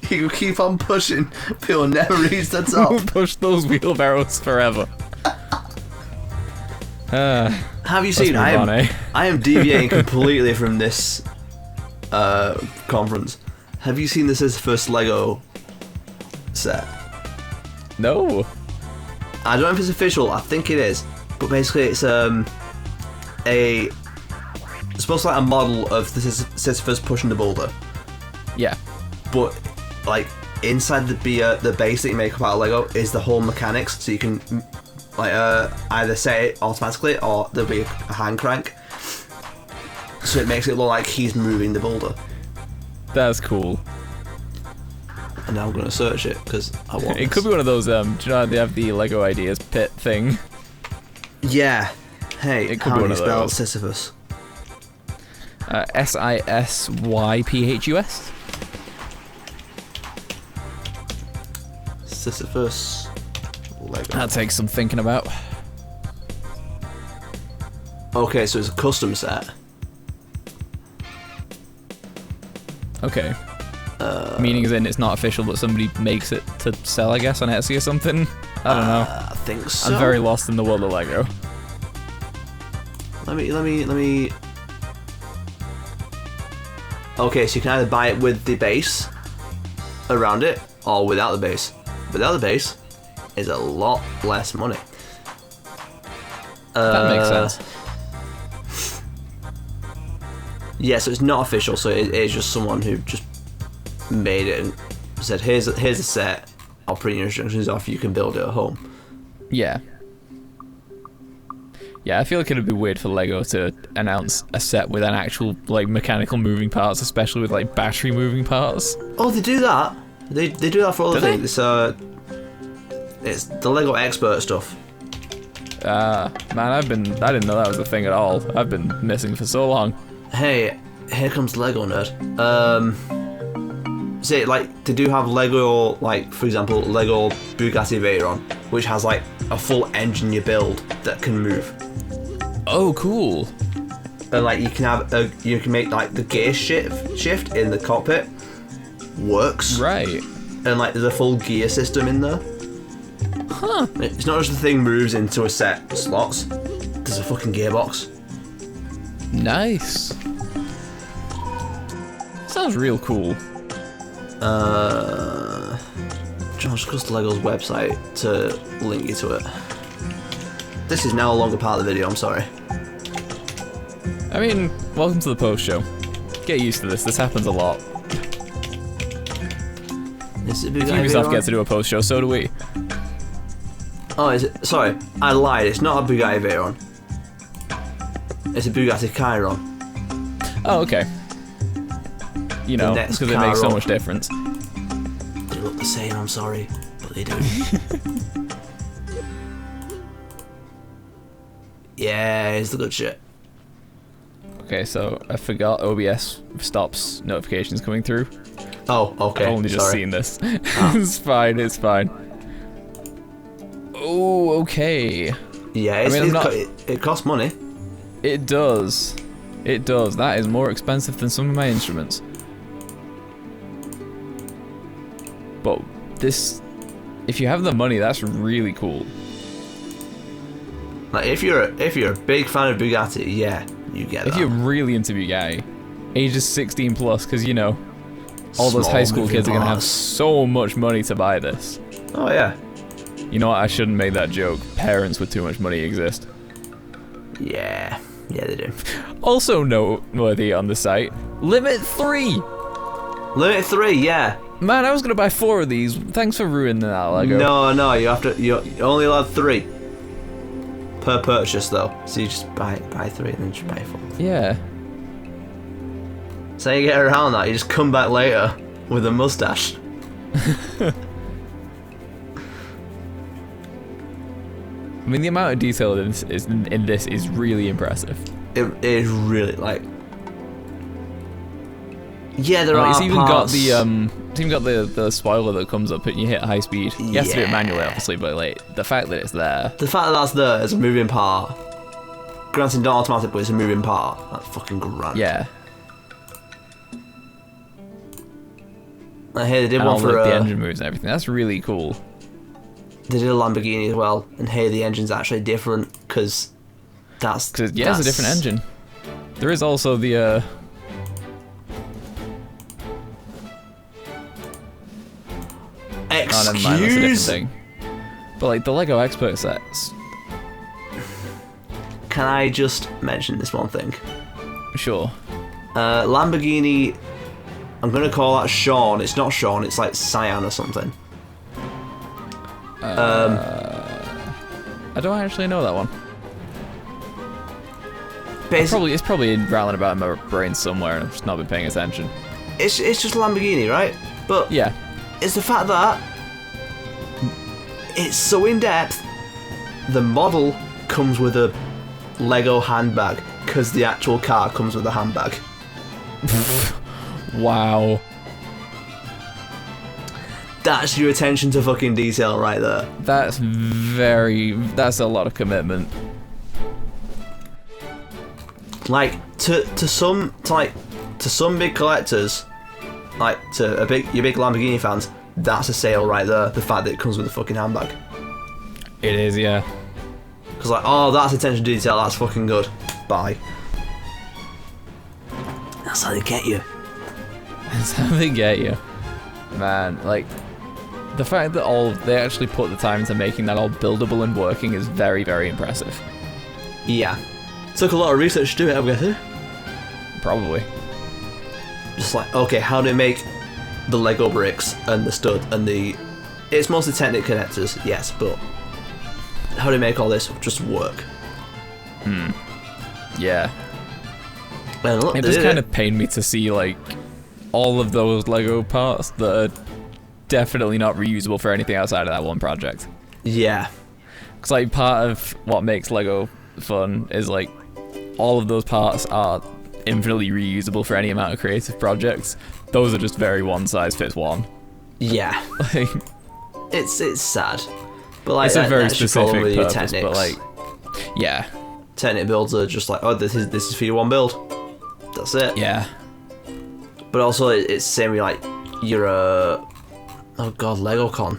S2: You keep on pushing, but you'll never reach the top.
S1: We'll push those wheelbarrows forever.
S2: Have you seen? I am deviating completely from this conference. Have you seen the Sisyphus Lego set?
S1: No.
S2: I don't know if it's official. I think it is, but basically it's it's supposed to be like a model of the Sisyphus pushing the boulder.
S1: Yeah.
S2: But like inside the base that you make up out of Lego is the whole mechanics, so you can like either set it automatically or there'll be a hand crank, so it makes it look like he's moving the boulder.
S1: That's cool.
S2: And now I'm gonna search it because I want
S1: it. Could be one of those. Do you know how they have the Lego Ideas pit thing?
S2: Yeah. Hey,
S1: it could
S2: how
S1: be
S2: do
S1: one
S2: you
S1: of
S2: spell
S1: those.
S2: Sisyphus?
S1: Sisyphus.
S2: Sisyphus Lego.
S1: That takes some thinking about.
S2: Okay, so it's a custom set.
S1: Okay. Meaning as in it's not official, but somebody makes it to sell, I guess, on Etsy or something? I don't know.
S2: I think so.
S1: I'm very lost in the world of Lego.
S2: Let me... Okay, so you can either buy it with the base around it, or without the base. Without the base is a lot less money.
S1: That makes sense.
S2: Yeah, so it's not official, so it is just someone who just made it and said, here's a set, I'll print your instructions off, you can build it at home.
S1: Yeah. Yeah, I feel like it'd be weird for Lego to announce a set with an actual, like, mechanical moving parts, especially with, like, battery moving parts.
S2: Oh, they do that? They do that for other things. It's the Lego Expert stuff.
S1: Man, I didn't know that was a thing at all. I've been missing for so long.
S2: Hey, here comes Lego nerd. Say, like, they do have Lego, like, for example, Lego Bugatti Veyron, which has, like, a full engine you build that can move.
S1: Oh, cool.
S2: And, like, you can make, like, the gear shift in the cockpit works.
S1: Right.
S2: And, like, there's a full gear system in there.
S1: Huh.
S2: It's not just the thing moves into a set slots. There's a fucking gearbox.
S1: Nice. Sounds real cool.
S2: Just goes to Lego's website to link you to it. This is now no longer part of the video, I'm sorry.
S1: I mean, welcome to the post show. Get used to this happens a lot.
S2: Is it
S1: if Ubisoft gets to do a post show, so do we.
S2: Oh, is it? Sorry, I lied, it's not a Bugatti Veyron. It's a Bugatti Chiron.
S1: Oh, okay. You know, because it makes so much difference.
S2: They look the same, I'm sorry, but they do. Yeah, it's the good shit.
S1: Okay, so I forgot OBS stops notifications coming through.
S2: Oh, okay.
S1: I've only just seen this. Oh. It's fine, it's fine. Oh, okay.
S2: Yeah, it costs money.
S1: It does. It does. That is more expensive than some of my instruments. But this, if you have the money, that's really cool.
S2: Like if you're a big fan of Bugatti, yeah, you get that.
S1: If you're really into Bugatti, ages 16 plus, because you know, all those high school kids are gonna have so much money to buy this.
S2: Oh yeah.
S1: You know what? I shouldn't make that joke. Parents with too much money exist.
S2: Yeah. Yeah, they do.
S1: Also noteworthy on the site, Limit 3!
S2: Limit 3, yeah.
S1: Man, I was gonna buy 4 of these. Thanks for ruining that, Lego.
S2: No, you're only allowed 3 per purchase though. So you just buy 3 and then just buy 4.
S1: Yeah.
S2: So you get around that, you just come back later with a mustache.
S1: I mean, the amount of detail in this is really impressive.
S2: It is really, like... Yeah, there are
S1: It's even
S2: parts...
S1: got the spoiler that comes up and you hit high speed. You have to do it manually, obviously, but like, the fact that it's there...
S2: The fact that that's there is a moving part. Granted, not automatic, but it's a moving part. That's fucking grand.
S1: Yeah.
S2: I hear they did
S1: and
S2: one for...
S1: the engine moves and everything. That's really cool.
S2: They did a Lamborghini as well, and here the engine's actually different, because that's...
S1: Yeah, it's a different engine. There is also the...
S2: Excuse?
S1: Oh, never mind, that's a different thing. But like, the Lego Expert sets...
S2: Can I just mention this one thing?
S1: Sure.
S2: Lamborghini... I'm going to call that Sean. It's not Sean, it's like Cyan or something.
S1: I don't actually know that one. It's probably rattling about in my brain somewhere, and I've just not been paying attention.
S2: It's just Lamborghini, right? But
S1: yeah,
S2: it's the fact that it's so in depth. The model comes with a Lego handbag because the actual car comes with a handbag.
S1: Wow.
S2: That's your attention to fucking detail right there.
S1: That's a lot of commitment.
S2: Like to some big collectors, like to your big Lamborghini fans, that's a sale right there. The fact that it comes with a fucking handbag.
S1: It is, yeah.
S2: Because like, oh, that's attention to detail. That's fucking good. Bye. That's how they get you.
S1: That's how they get you, man. Like. The fact that they actually put the time into making that all buildable and working is very, very impressive.
S2: Yeah. Took a lot of research to do it, I'm guessing.
S1: Probably.
S2: Just like, okay, how do we make the Lego bricks and the stud and the... It's mostly Technic connectors, yes, but how do we make all this just work?
S1: Yeah.
S2: And look,
S1: it just kind of pained me to see, like, all of those Lego parts that are definitely not reusable for anything outside of that one project.
S2: Yeah.
S1: Because like part of what makes Lego fun is like all of those parts are infinitely reusable for any amount of creative projects. Those are just very one size fits one.
S2: Yeah.
S1: Like,
S2: it's sad. But like
S1: it's a very
S2: that's
S1: specific
S2: with
S1: purpose,
S2: Technics.
S1: but like, yeah.
S2: Technic builds are just like, oh, this is for your one build. That's it.
S1: Yeah.
S2: But also it's same with like your oh god, LegoCon.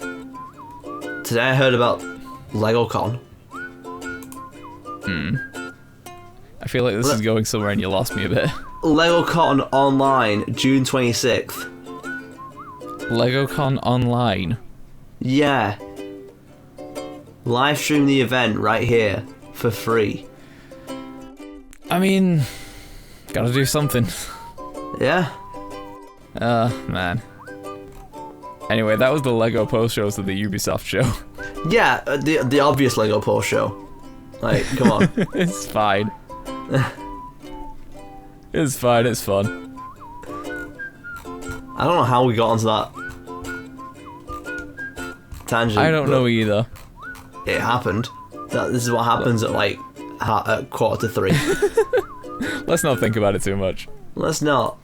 S2: Today I heard about LegoCon.
S1: I feel like this is going somewhere and you lost me a bit.
S2: LegoCon online, June 26th.
S1: LegoCon online?
S2: Yeah. Live stream the event right here for free.
S1: I mean, gotta do something.
S2: Yeah.
S1: Man. Anyway, that was the Lego post shows of the Ubisoft show.
S2: Yeah, the obvious Lego post show. Like, come on.
S1: It's fine. It's fine, it's fun.
S2: I don't know how we got onto that tangent.
S1: I don't know either.
S2: It happened. This is what happens at like at 2:45.
S1: Let's not think about it too much.
S2: Let's not.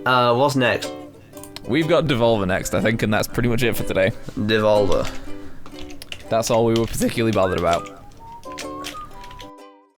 S2: What's next?
S1: We've got Devolver next, I think, and that's pretty much it for today.
S2: Devolver.
S1: That's all we were particularly bothered about.